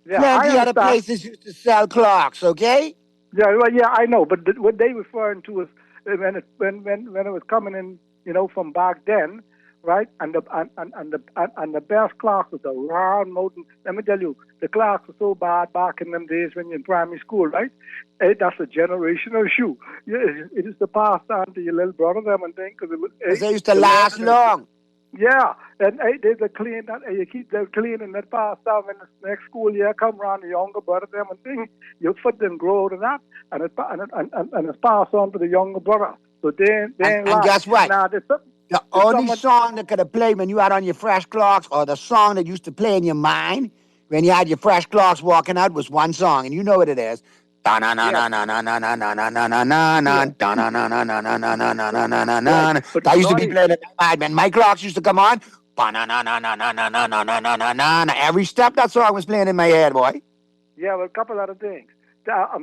Speaker 5: plenty other places used to sell clocks, okay?
Speaker 15: Yeah, well, yeah, I know. But what they referring to is when it was coming in, you know, from back then, right? And the best clocks was the round mountain. Let me tell you, the clocks were so bad back in them days when you're in primary school, right? That's a generational shoe. It used to pass down to your little brother them and thing because
Speaker 5: they used to last long.
Speaker 15: Yeah, and they clean that. You keep them clean and that pass down when the next school year come around, the younger brother them and thing. Your foot then grow to that, and it's passed on to the younger brother. So they
Speaker 5: and guess what? Now, the only song that could have played when you had on your fresh clocks, or the song that used to play in your mind when you had your fresh clocks walking out, was one song, and you know what it is. That used to be played at night when my clocks used to come on. Every step that song was playing in my head, boy.
Speaker 15: Yeah, well, a couple other things.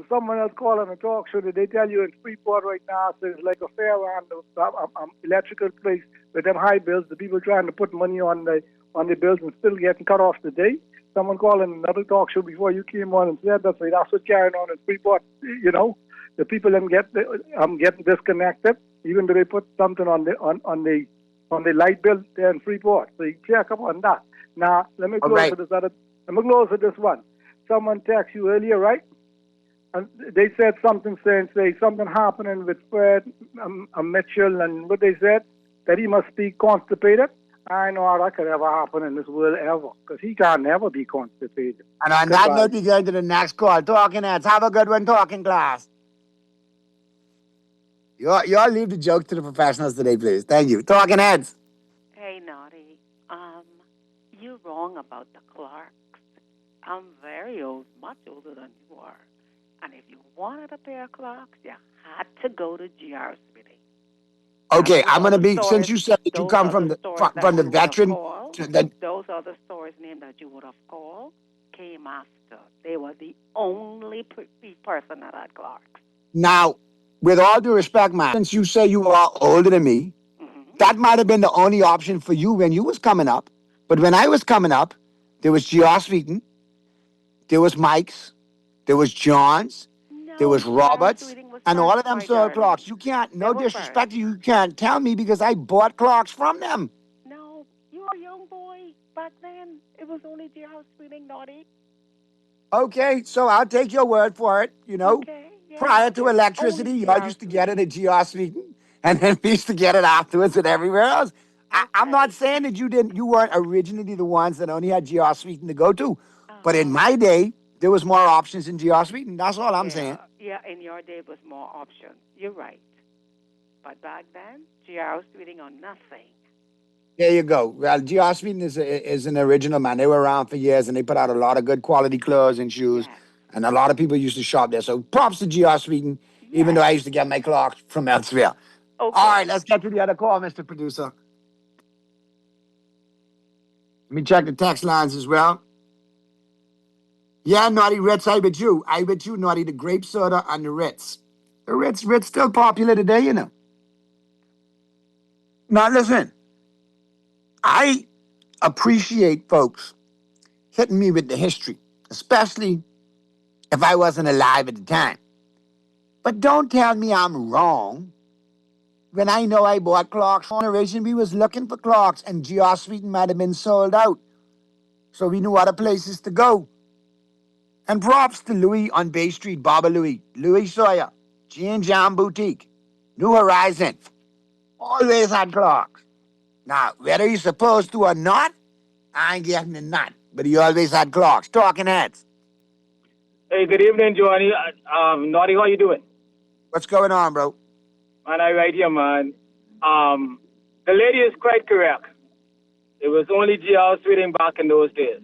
Speaker 15: Someone else calling a talk show. They tell you in Freeport right now, so it's like a fair around the electrical place with them high bills. The people trying to put money on the bills and still getting cut off today. Someone calling another talk show before you came on and said that's what's carrying on in Freeport. You know, the people then getting disconnected, even though they put something on the light bill there in Freeport. So you check up on that. Now let me go to this other. Let me close with this one. Someone texted you earlier, right? And they said something say something happening with Fred Mitchell, and what they said, that he must be constipated. I know how that could ever happen in this world ever, because he can never be constipated.
Speaker 5: And on that note, we go to the next call. Talking Heads, have a good one, talking class. You all leave the jokes to the professionals today, please. Thank you. Talking Heads.
Speaker 16: Hey, Naughty. You're wrong about the Clarks. I'm very old, much older than you are. And if you wanted a pair of Clarks, you had to go to GR City.
Speaker 5: Okay, I'm going to be, since you said that you come from the veteran to the...
Speaker 16: Those other stores named that you would have called came after. They were the only person that had Clarks.
Speaker 5: Now, with all due respect, man, since you say you are older than me, that might have been the only option for you when you was coming up. But when I was coming up, there was G.R. Sweeten, there was Mike's, there was John's, there was Roberts, and all of them sold Clarks. You can't, no disrespect to you, you can't tell me because I bought Clarks from them.
Speaker 16: No, you were a young boy back then. It was only G.R. Sweeting, Naughty.
Speaker 5: Okay, so I'll take your word for it, you know.
Speaker 16: Okay, yeah,
Speaker 5: prior to electricity, y'all used to get it at G.R. Sweeten, and then we used to get it afterwards and everywhere else. I'm not saying that you weren't originally the ones that only had G.R. Sweeten to go to, but in my day, there was more options in G.R. Sweeten. That's all I'm saying.
Speaker 16: Yeah, in your day was more options. You're right. But back then, G.R. Sweeting or nothing.
Speaker 5: There you go. Well, G.R. Sweeten is an original, man. They were around for years, and they put out a lot of good quality clothes and shoes, and a lot of people used to shop there. So props to G.R. Sweeten, even though I used to get my Clarks from elsewhere.
Speaker 16: Okay.
Speaker 5: All right, let's get to the other call, Mr. Producer. Let me check the text lines as well. Yeah, Naughty, Ritz, I bet you, Naughty, the grape soda and the Ritz. The Ritz still popular today, you know. Now, listen, I appreciate folks hitting me with the history, especially if I wasn't alive at the time. But don't tell me I'm wrong when I know I bought Clarks. Originally, we was looking for Clarks, and G.R. Sweeten might have been sold out. So we knew other places to go. And props to Louis on Bay Street, Baba Louis Sawyer, G & Jam Boutique, New Horizon. Always had Clarks. Now, whether he's supposed to or not, I ain't getting the nut. But he always had Clarks. Talking Heads.
Speaker 17: Hey, good evening, Johnny. Naughty, how you doing?
Speaker 5: What's going on, bro?
Speaker 17: Man, I right here, man. The lady is quite correct. It was only G.R. Sweeting back in those days.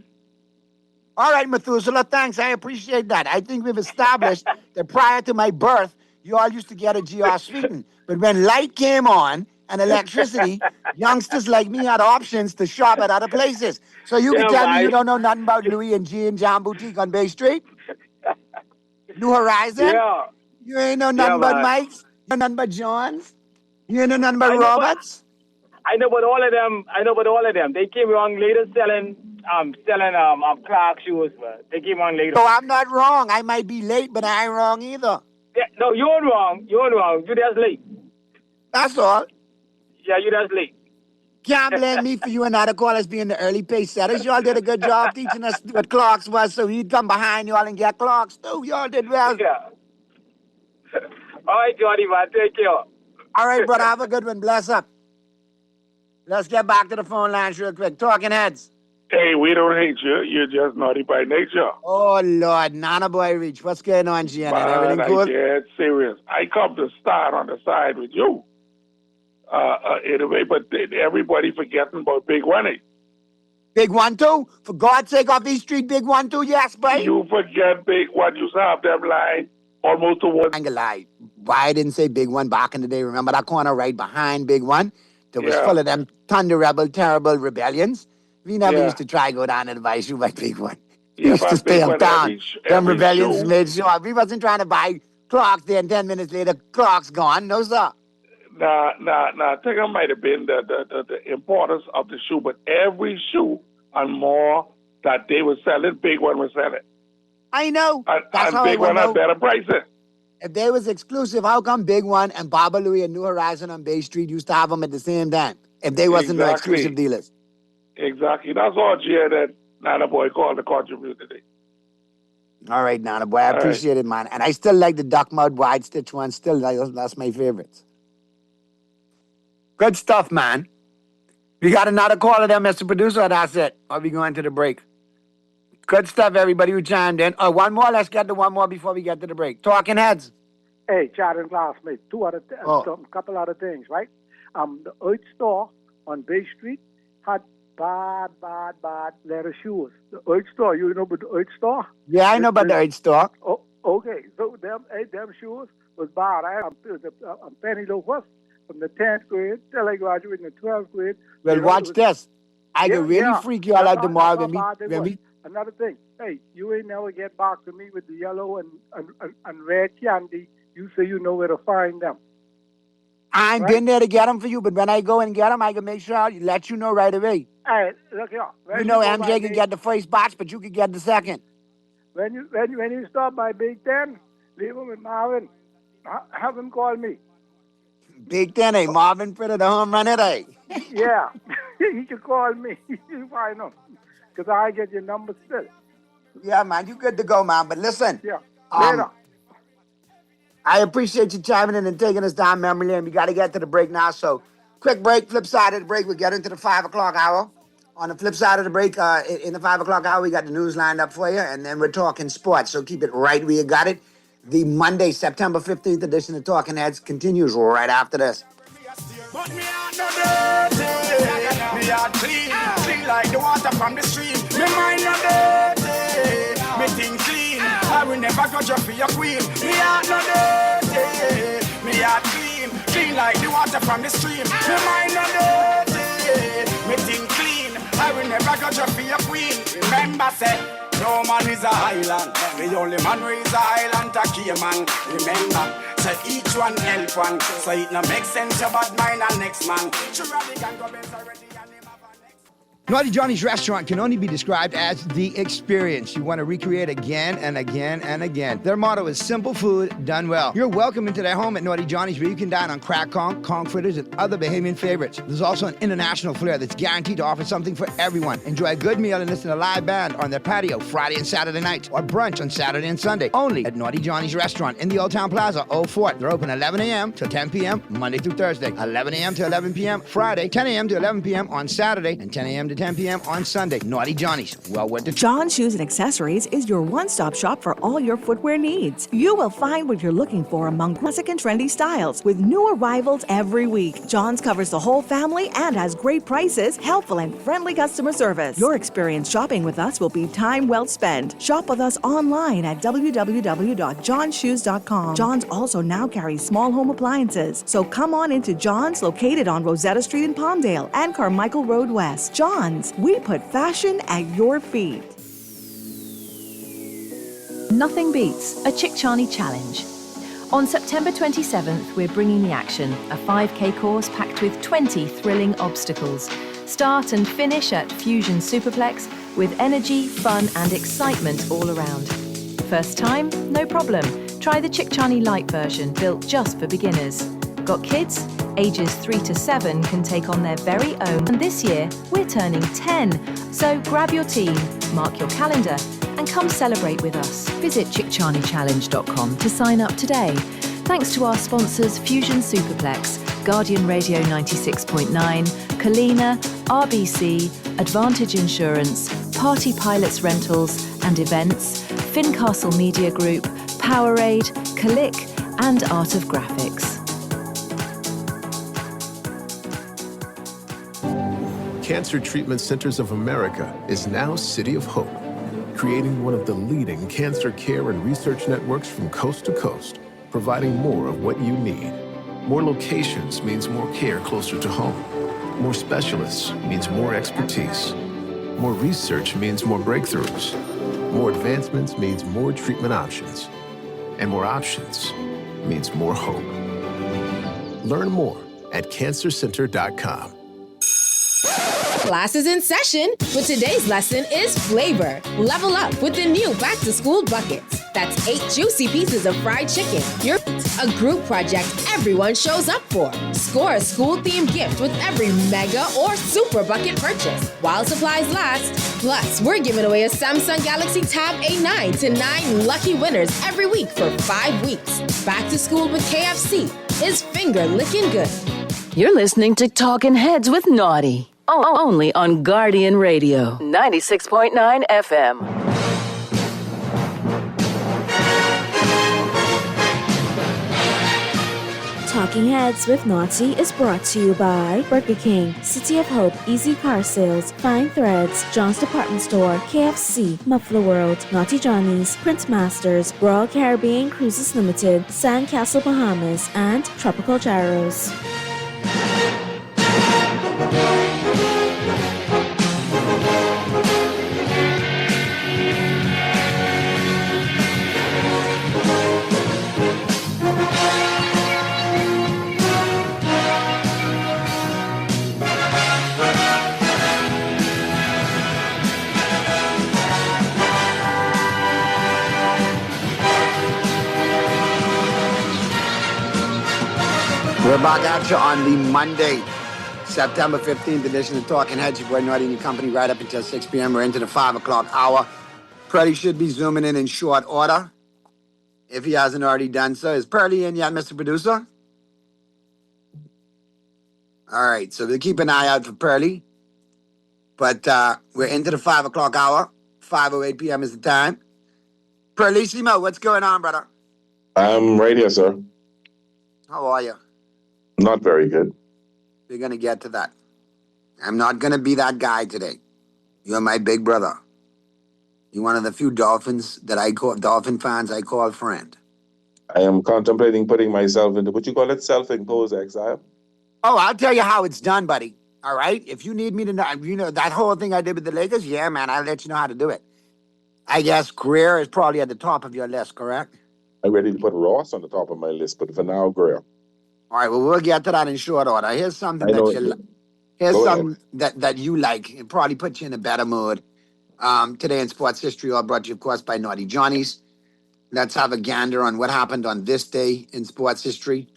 Speaker 5: All right, Methuselah, thanks. I appreciate that. I think we've established that prior to my birth, you all used to get a G.R. Sweeten. But when light came on and electricity, youngsters like me had options to shop at other places. So you can tell me you don't know nothing about Louis and G & Jam Boutique on Bay Street? New Horizon?
Speaker 17: Yeah.
Speaker 5: You ain't know nothing about Mike's? You know nothing about John's? You ain't know nothing about Roberts?
Speaker 17: I know about all of them. They came along later selling Clark shoes, man. They came on later.
Speaker 5: So I'm not wrong. I might be late, but I ain't wrong either.
Speaker 17: Yeah, no, you're wrong. You're just late.
Speaker 5: That's all.
Speaker 17: Yeah, you're just late.
Speaker 5: Can't blame me for you and other callers being the early pace setters. Y'all did a good job teaching us what Clarks was, so we'd come behind y'all and get Clarks too. Y'all did well.
Speaker 17: Yeah. All right, Johnny, man. Take care.
Speaker 5: All right, brother. Have a good one. Bless up. Let's get back to the phone lines real quick. Talking Heads.
Speaker 12: Hey, we don't hate you. You're just naughty by nature.
Speaker 5: Oh, Lord. Nana Boy Reach. What's going on, Gian? Everything cool?
Speaker 12: I get serious. I come to start on the side with you. Anyway, but everybody forgetting about Big 1-8.
Speaker 5: Big 1-2? For God's sake, off East Street, Big 1-2, yes, boy.
Speaker 12: You forget Big 1. You have them line almost to one.
Speaker 5: I ain't gonna lie. Why I didn't say Big 1 back in the day? Remember that corner right behind Big 1? That was full of them Thunder Rebel, terrible rebellions. We never used to try go down and buy shoe by Big 1. We used to stay uptown. Them rebellions made sure. We wasn't trying to buy Clarks there, and 10 minutes later, Clarks gone. No, sir.
Speaker 12: Nah, I think it might have been the importance of the shoe, but every shoe and more that they were selling, Big 1 was selling.
Speaker 5: I know. That's
Speaker 12: and
Speaker 5: how
Speaker 12: Big
Speaker 5: I
Speaker 12: 1 had better prices.
Speaker 5: If they was exclusive, how come Big 1 and Baba Louis and New Horizon on Bay Street used to have them at the same time? If they wasn't no exclusive dealers.
Speaker 12: Exactly. That's all, Gia, Nana Boy called to contribute today.
Speaker 5: All right, Nana Boy, I appreciate it, man. And I still like the duck mud wide stitch one. Still, that's my favorites. Good stuff, man. We got another caller there, Mr. Producer, or that's it? Or we going to the break? Good stuff, everybody who chimed in. One more. Let's get to one more before we get to the break. Talking Heads.
Speaker 15: Hey, Chad and classmates, couple other things, right? The Earth store on Bay Street had bad leather shoes. The Earth store, you know about the Earth store?
Speaker 5: Yeah, I know about the Earth store.
Speaker 15: Oh, okay. So them shoes was bad. I'm penny loafers from the 10th grade till I graduated in the 12th grade.
Speaker 5: Well, watch this. I can really freak you all out tomorrow when we...
Speaker 15: Another thing, hey, you ain't never get back to me with the yellow and red candy. You say you know where to find them.
Speaker 5: I ain't been there to get them for you, but when I go and get them, I can make sure I let you know right away.
Speaker 15: Hey, look here.
Speaker 5: You know MJ can get the first box, but you can get the second.
Speaker 15: When you stop by Big Ten, leave him with Marvin. Have him call me.
Speaker 5: Big Ten, eh? Marvin for the home run, eh?
Speaker 15: Yeah, he can call me. You find him. Because I get your number still.
Speaker 5: Yeah, man, you good to go, man. But listen.
Speaker 15: Yeah, later.
Speaker 5: I appreciate you chiming in and taking us down memory lane. We got to get to the break now. So, quick break, flip side of the break. We'll get into the 5 o'clock hour. On the flip side of the break, in the 5 o'clock hour, we got the news lined up for you. And then we're talking sports. So keep it right where you got it. The Monday, September 15th edition of Talking Heads continues right after this.
Speaker 3: But me heart no dirty, me heart clean like the water from the stream. Me mind no dirty, me think clean. I will never go just for your queen. Me heart no dirty, me heart clean like the water from the stream. Me mind no dirty, me think clean. I will never go just for your queen. Remember, say no man is a island. The only man who is a island, a Cayman. Remember. So each one help one. So it no make sense about mine and next man.
Speaker 18: Naughty Johnny's restaurant can only be described as the experience you want to recreate again and again and again. Their motto is simple food done well. You're welcome into their home at Naughty Johnny's, where you can dine on crack conch fritters, and other Bahamian favorites. There's also an international flair that's guaranteed to offer something for everyone. Enjoy a good meal and listen to a live band on their patio Friday and Saturday nights, or brunch on Saturday and Sunday, only at Naughty Johnny's restaurant in the Old Town Plaza, Old Fort. They're open 11 a.m. to 10 p.m. Monday through Thursday, 11 a.m. to 11 p.m. Friday, 10 a.m. to 11 p.m. on Saturday, and 10 a.m. to 10 p.m. on Sunday. Naughty Johnny's. Well, what the...
Speaker 19: John Shoes and Accessories is your one-stop shop for all your footwear needs. You will find what you're looking for among classic and trendy styles, with new arrivals every week. John's covers the whole family and has great prices, helpful and friendly customer service. Your experience shopping with us will be time well spent. Shop with us online at www.johnshoes.com. John's also now carries small home appliances, so come on into John's, located on Rosetta Street in Palmdale and Carmichael Road West. John's, we put fashion at your feet.
Speaker 20: Nothing beats a Chickchani Challenge. On September 27th, we're bringing the action, a 5K course packed with 20 thrilling obstacles. Start and finish at Fusion Superplex with energy, fun and excitement all around. First time? No problem. Try the Chickchani Light version, built just for beginners. Got kids? Ages 3 to 7 can take on their very own. And this year, we're turning 10. So grab your team, mark your calendar, and come celebrate with us. Visit chickchanichallenge.com to sign up today. Thanks to our sponsors Fusion Superplex, Guardian Radio 96.9, Kalina, RBC, Advantage Insurance, Party Pilots Rentals and Events, Fincastle Media Group, Powerade, Kalik, and Art of Graphics.
Speaker 21: Cancer Treatment Centers of America is now City of Hope, creating one of the leading cancer care and research networks from coast to coast, providing more of what you need. More locations means more care closer to home. More specialists means more expertise. More research means more breakthroughs. More advancements means more treatment options. And more options means more hope. Learn more at cancercenter.com.
Speaker 7: Class is in session, but today's lesson is flavor. Level up with the new back-to-school buckets. That's 8 juicy pieces of fried chicken. You're a group project everyone shows up for. Score a school-themed gift with every mega or super bucket purchase while supplies last. Plus, we're giving away a Samsung Galaxy Tab A9 to 9 lucky winners every week for 5 weeks. Back to school with KFC is finger licking good.
Speaker 2: You're listening to Talking Heads with Naughty. Only on Guardian Radio, 96.9 FM.
Speaker 4: Talking Heads with Naughty is brought to you by Burger King, City of Hope, Easy Car Sales, Fine Threads, John's Department Store, KFC, Muffler World, Naughty Johnny's, Print Masters, Royal Caribbean Cruises Limited, Sandcastle Bahamas, and Tropical Gyros.
Speaker 5: We're back at you on the Monday, September 15th edition of Talking Heads. Your boy Naughty and your company right up until 6 p.m. We're into the 5 o'clock hour. Pearly should be zooming in short order, if he hasn't already done so. Is Pearly in yet, Mr. Producer? All right, so we'll keep an eye out for Pearly. But we're into the 5 o'clock hour. 5:08 p.m. is the time. Pearlissimo, what's going on, brother?
Speaker 1: I'm right here, sir.
Speaker 5: How are you?
Speaker 1: Not very good.
Speaker 5: We're going to get to that. I'm not going to be that guy today. You're my big brother. You're one of the few Dolphin fans I call friend.
Speaker 1: I am contemplating putting myself into what you call it, self-imposed exile.
Speaker 5: Oh, I'll tell you how it's done, buddy. All right? If you need me to know, that whole thing I did with the Lakers, yeah, man, I'll let you know how to do it. I guess Greer is probably at the top of your list, correct?
Speaker 1: I'm ready to put Ross on the top of my list, but for now, Greer.
Speaker 5: All right, well, we'll get to that in short order. Here's something that you like. It probably puts you in a better mood. Today in sports history, all brought to you, of course, by Naughty Johnny's. Let's have a gander on what happened on this day in sports history.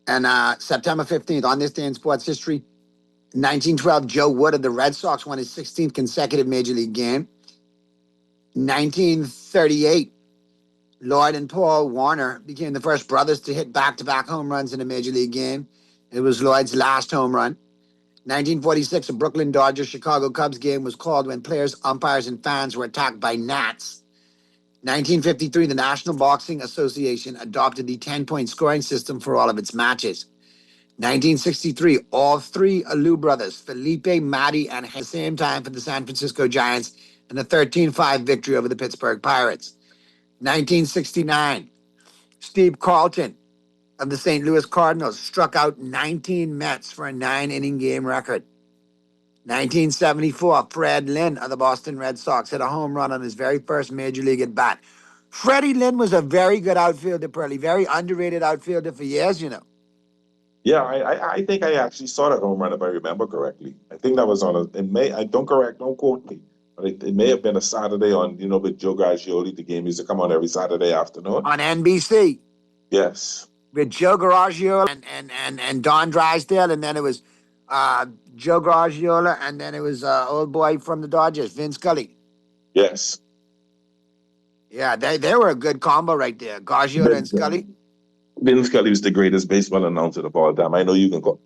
Speaker 5: And September 15th, on this day in sports history, 1912, Joe Wood of the Red Sox won his 16th consecutive Major League game. 1938, Lloyd and Paul Warner became the first brothers to hit back-to-back home runs in a Major League game. It was Lloyd's last home run. 1946, a Brooklyn Dodgers-Chicago Cubs game was called when players, umpires, and fans were attacked by gnats. 1953, the National Boxing Association adopted the 10-point scoring system for all of its matches. 1963, all three Alou brothers, Felipe, Matty, and at the same time for the San Francisco Giants in a 13-5 victory over the Pittsburgh Pirates. 1969, Steve Carlton of the St. Louis Cardinals struck out 19 Mets for a 9-inning game record. 1974, Fred Lynn of the Boston Red Sox hit a home run on his very first Major League at-bat. Freddie Lynn was a very good outfielder, Pearly, very underrated outfielder for years, you know.
Speaker 1: Yeah, I think I actually saw that home run, if I remember correctly. I think that was don't quote me. But it may have been a Saturday on, with Joe Garagiola. The game used to come on every Saturday afternoon.
Speaker 5: On NBC.
Speaker 1: Yes.
Speaker 5: With Joe Garagiola and Don Drysdale, and then it was Joe Garagiola, and then it was old boy from the Dodgers, Vin Scully.
Speaker 1: Yes.
Speaker 5: Yeah, they were a good combo right there, Garagiola and Scully.
Speaker 1: Vin Scully was the greatest baseball announcer of all time. I know you can call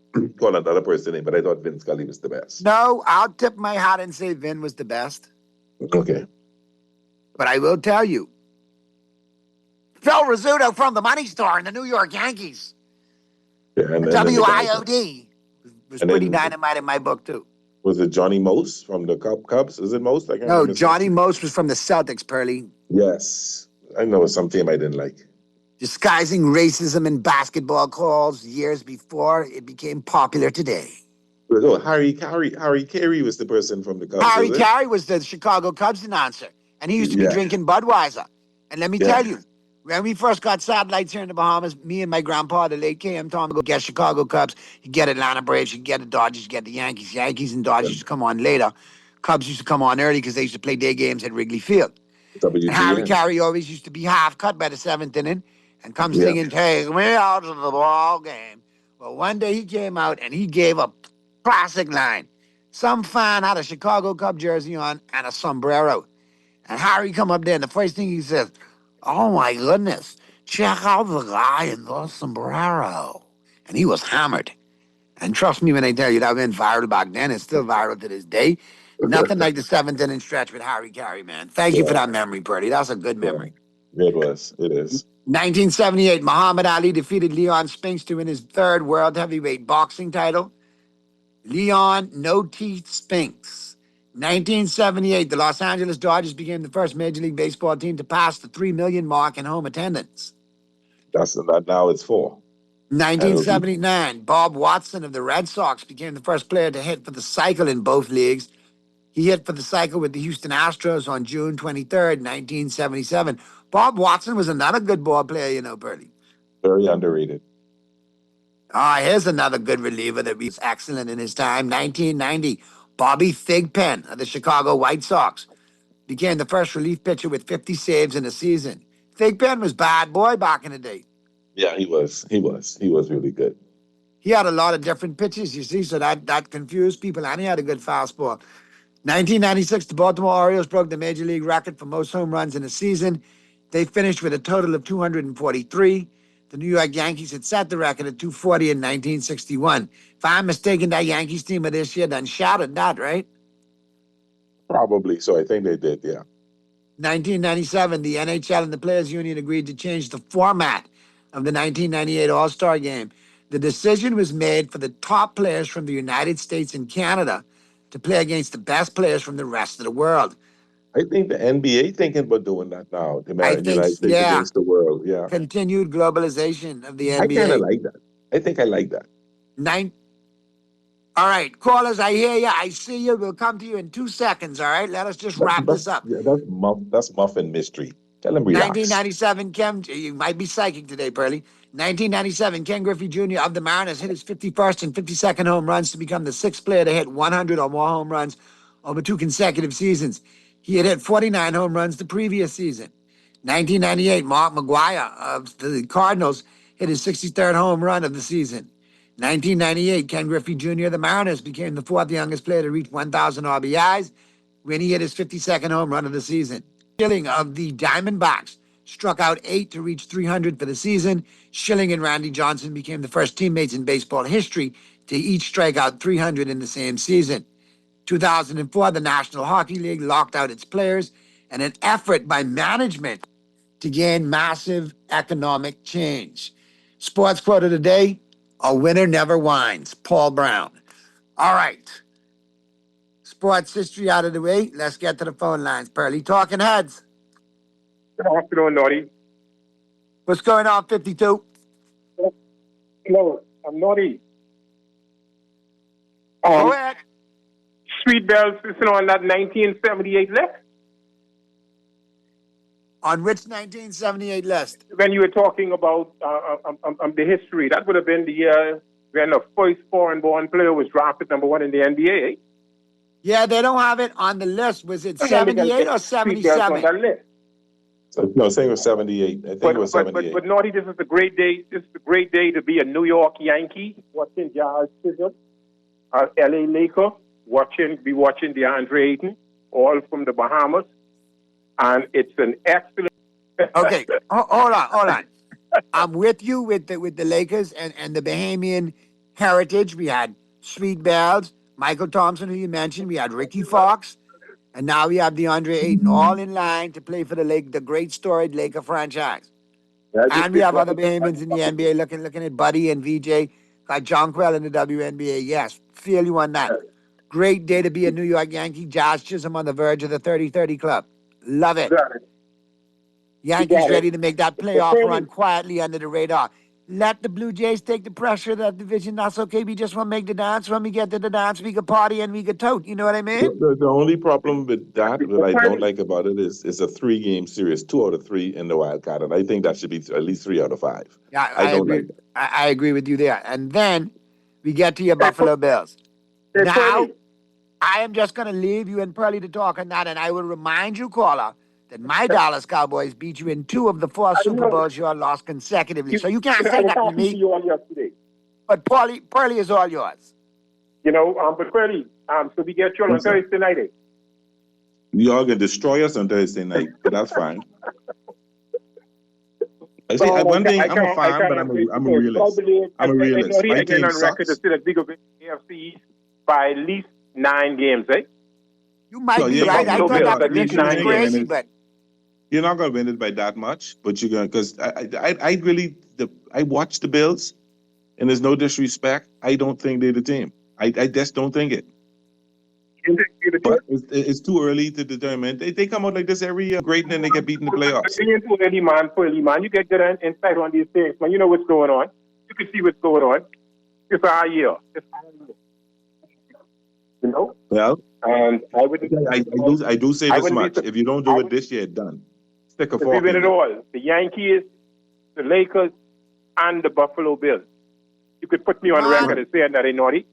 Speaker 1: another person in, but I thought Vin Scully was the best.
Speaker 5: No, I'll tip my hat and say Vin was the best.
Speaker 1: Okay.
Speaker 5: But I will tell you, Phil Rizzuto from the Money Store in the New York Yankees.
Speaker 1: Yeah, and
Speaker 5: WIOD was pretty dynamite in my book, too.
Speaker 1: Was it Johnny Most from the Cubs? Is it Most?
Speaker 5: No, Johnny Most was from the Celtics, Pearly.
Speaker 1: Yes. I know it's some team I didn't like.
Speaker 5: Disguising racism in basketball calls years before it became popular today.
Speaker 1: Oh, Harry Carey was the person from the Cubs.
Speaker 5: Harry Carey was the Chicago Cubs announcer, and he used to be drinking Budweiser. And let me tell you, when we first got satellites here in the Bahamas, me and my grandpa, the late K.M. Tom, would go get Chicago Cubs. You get Atlanta Braves, you get the Dodgers, you get the Yankees. Yankees and Dodgers come on later. Cubs used to come on early because they used to play day games at Wrigley Field. And Harry
Speaker 1: WGN.
Speaker 5: Carey always used to be half cut by the seventh inning and come
Speaker 1: Yeah.
Speaker 5: singing, "Take me out of the ball game." Well, one day he came out and he gave a classic line. Some fan had a Chicago Cub jersey on and a sombrero. And Harry come up there and the first thing he says, "Oh my goodness, check out the guy in the sombrero." And he was hammered. And trust me when I tell you that went viral back then. It's still viral to this day. Nothing like the seventh inning stretch with Harry Carey, man. Thank you for that memory, Purdy. That's a good memory.
Speaker 1: It was. It is.
Speaker 5: 1978, Muhammad Ali defeated Leon Spinks to win his third world heavyweight boxing title. Leon No Teeth Spinks. 1978, the Los Angeles Dodgers became the first Major League Baseball team to pass the 3 million mark in home attendance.
Speaker 1: Now it's 4.
Speaker 5: 1979, Bob Watson of the Red Sox became the first player to hit for the cycle in both leagues. He hit for the cycle with the Houston Astros on June 23rd, 1977. Bob Watson was another good ball player, you know, Purdy.
Speaker 1: Very underrated.
Speaker 5: Here's another good reliever that was excellent in his time. 1990, Bobby Thigpen of the Chicago White Sox became the first relief pitcher with 50 saves in a season. Thigpen was bad boy back in the day.
Speaker 1: Yeah, he was. He was really good.
Speaker 5: He had a lot of different pitches, you see, so that confused people, and he had a good fastball. 1996, the Baltimore Orioles broke the Major League record for most home runs in a season. They finished with a total of 243. The New York Yankees had set the record at 240 in 1961. If I'm mistaken, that Yankees team of this year done shattered that, right?
Speaker 1: Probably. So I think they did, yeah.
Speaker 5: 1997, the NHL and the Players Union agreed to change the format of the 1998 All-Star Game. The decision was made for the top players from the United States and Canada to play against the best players from the rest of the world.
Speaker 1: I think the NBA thinking about doing that now. The United States
Speaker 5: yeah.
Speaker 1: against the world, yeah.
Speaker 5: Continued globalization of the NBA.
Speaker 1: I kind of like that. I think I like that.
Speaker 5: All right, callers, I hear you. I see you. We'll come to you in 2 seconds, all right? Let us just wrap this up.
Speaker 1: Yeah, that's Muffin Mystery. Tell him relax.
Speaker 5: 1997, Ken, you might be psychic today, Pearly. 1997, Ken Griffey Jr. of the Mariners hit his 51st and 52nd home runs to become the sixth player to hit 100 or more home runs over 2 consecutive seasons. He had hit 49 home runs the previous season. 1998, Mark McGwire of the Cardinals hit his 63rd home run of the season. 1998, Ken Griffey Jr. of the Mariners became the 4th youngest player to reach 1,000 RBIs when he hit his 52nd home run of the season. Schilling of the Diamondbacks struck out 8 to reach 300 for the season. Schilling and Randy Johnson became the first teammates in baseball history to each strike out 300 in the same season. 2004, the National Hockey League locked out its players in an effort by management to gain massive economic change. Sports quote of the day, a winner never whines. Paul Brown. All right. Sports history out of the way. Let's get to the phone lines. Pearly, talking heads.
Speaker 8: Good afternoon, Naughty.
Speaker 5: What's going on, 52?
Speaker 8: Hello, I'm Naughty.
Speaker 5: Go ahead.
Speaker 8: Sweet Bells is on that 1978 list.
Speaker 5: On which 1978 list?
Speaker 8: When you were talking about the history, that would have been the year when the first foreign-born player was drafted #1 in the NBA.
Speaker 5: Yeah, they don't have it on the list. Was it 78 or 77?
Speaker 8: On that list.
Speaker 1: No, I think it was 78. I think it was 78.
Speaker 8: But Naughty, this is a great day. This is a great day to be a New York Yankee, watching Jarrod Chisholm, LA Laker, be watching DeAndre Ayton, all from the Bahamas. And it's an excellent.
Speaker 5: Okay, hold on. I'm with you with the Lakers and the Bahamian heritage. We had Sweet Bells, Michael Thompson, who you mentioned. We had Ricky Fox, and now we have DeAndre Ayton, all in line to play for the great storied Laker franchise. And we have other Bahamians in the NBA looking at Buddy and VJ. Got Jonquil in the WNBA. Yes, feel you on that. Great day to be a New York Yankee. Josh Chisholm on the verge of the 30-30 club. Love it. Yankees ready to make that playoff run quietly under the radar. Let the Blue Jays take the pressure of that division. That's okay. We just want to make the dance. When we get to the dance, we can party and we can tote. You know what I mean?
Speaker 1: The only problem with that I don't like about it is it's a 3-game series, 2 out of 3 in the wild card. And I think that should be at least 3 out of 5.
Speaker 5: Yeah, I agree.
Speaker 1: Like that.
Speaker 5: I agree with you there. And then we get to your Buffalo Bills. Now, I am just going to leave you and Pearlie to talk on that, and I will remind you, caller, that my Dallas Cowboys beat you in 2 of the 4 Super Bowls you all lost consecutively. So you can't say that to me.
Speaker 8: You all yesterday.
Speaker 5: But Pearlie is all yours.
Speaker 8: But Pearlie, so we get you on Thursday night.
Speaker 1: You all can destroy us on Thursday night, but that's fine. I see, one thing, I'm a fan, but I'm a realist. I'm a realist. My team
Speaker 8: on record to
Speaker 1: sucks.
Speaker 8: say that bigger AFC East by at least 9 games, eh?
Speaker 5: You might be right. I thought that prediction was crazy, but
Speaker 1: you're not going to win it by that much. But you're going because I really I watch the Bills, and there's no disrespect. I don't think they're the team. I just don't think it. But it's too early to determine. They come out like this every year, great, and then they get beaten in the playoffs.
Speaker 8: Being too early, man. You get good insight on these things, man. You know what's going on. You can see what's going on. It's our year. You know?
Speaker 1: Well,
Speaker 8: and
Speaker 1: I do say this much. If you don't do it this year, done. Stick a fork
Speaker 8: we win
Speaker 1: in
Speaker 8: it all. The Yankees, the Lakers, and the Buffalo Bills. You could put me on record as saying that they're naughty.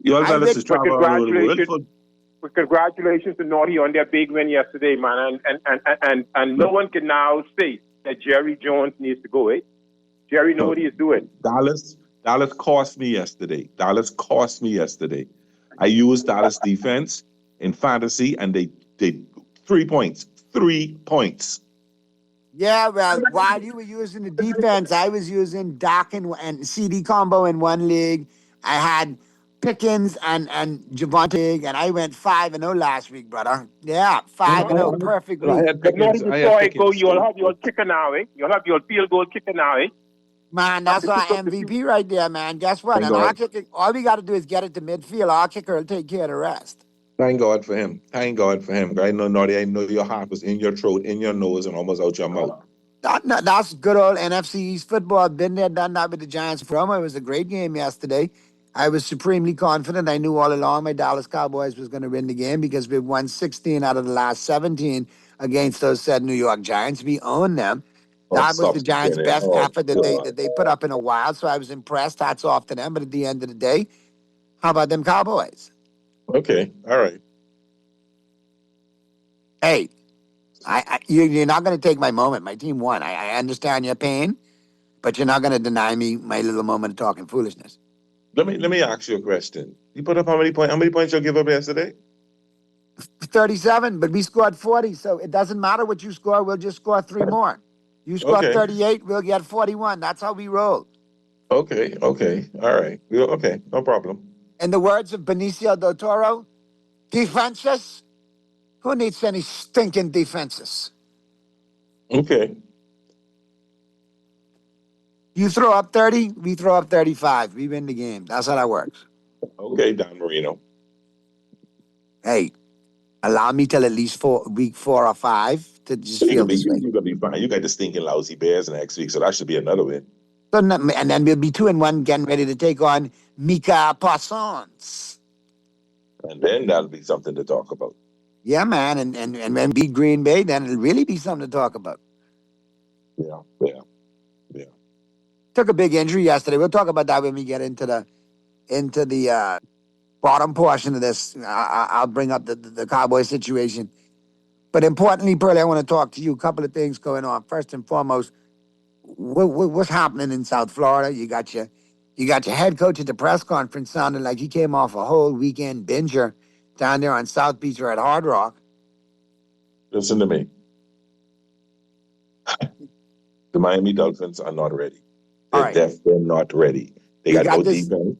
Speaker 1: You all fellas is traveling all over the world.
Speaker 8: Congratulations to Naughty on their big win yesterday, man. And no one can now say that Jerry Jones needs to go, eh? Jerry knows what he's doing.
Speaker 1: Dallas cost me yesterday. I used Dallas defense in fantasy, and they 3 points. 3 points.
Speaker 5: Yeah, well, while you were using the defense, I was using Doc and CD combo in one league. I had Pickens and Javonte, and I went 5-0 last week, brother. Yeah, 5-0, perfect week.
Speaker 8: You'll have your kicker now, eh? You'll have your field goal kicker now, eh?
Speaker 5: Man, that's our MVP right there, man. Guess what? And our kicker, all we got to do is get it to midfield. Our kicker will take care of the rest.
Speaker 1: Thank God for him. I know, Naughty, I know your heart was in your throat, in your nose, and almost out your mouth.
Speaker 5: That's good old NFC East football. Been there, done that with the Giants. It was a great game yesterday. I was supremely confident. I knew all along my Dallas Cowboys was going to win the game because we've won 16 out of the last 17 against those said New York Giants. We own them. That was the Giants' best effort that they put up in a while, so I was impressed. Hats off to them. But at the end of the day, how about them Cowboys?
Speaker 1: Okay, all right.
Speaker 5: Hey, you're not going to take my moment. My team won. I understand your pain, but you're not going to deny me my little moment of talking foolishness.
Speaker 1: Let me ask you a question. You put up how many points? How many points you give up yesterday?
Speaker 5: 37, but we scored 40, so it doesn't matter what you score. We'll just score 3 more. You score 38, we'll get 41. That's how we roll.
Speaker 1: Okay, all right. Okay, no problem.
Speaker 5: In the words of Benicio del Toro, defenses? Who needs any stinking defenses?
Speaker 1: Okay.
Speaker 5: You throw up 30, we throw up 35. We win the game. That's how that works.
Speaker 1: Okay, Don Marino.
Speaker 5: Hey, allow me till at least week 4 or 5 to just feel this way.
Speaker 1: You're going to be fine. You got the stinking lousy Bears next week, so that should be another win.
Speaker 5: So, and then we'll be 2-1 getting ready to take on Micah Parsons.
Speaker 1: And then that'll be something to talk about.
Speaker 5: Yeah, man. And when we beat Green Bay, then it'll really be something to talk about.
Speaker 1: Yeah.
Speaker 5: Took a big injury yesterday. We'll talk about that when we get into the bottom portion of this. I'll bring up the Cowboy situation. But importantly, Pearlie, I want to talk to you. A couple of things going on. First and foremost, what's happening in South Florida? You got your head coach at the press conference sounding like he came off a whole weekend binger down there on South Beach or at Hard Rock.
Speaker 1: Listen to me. The Miami Dolphins are not ready. They're not ready. They got no defense.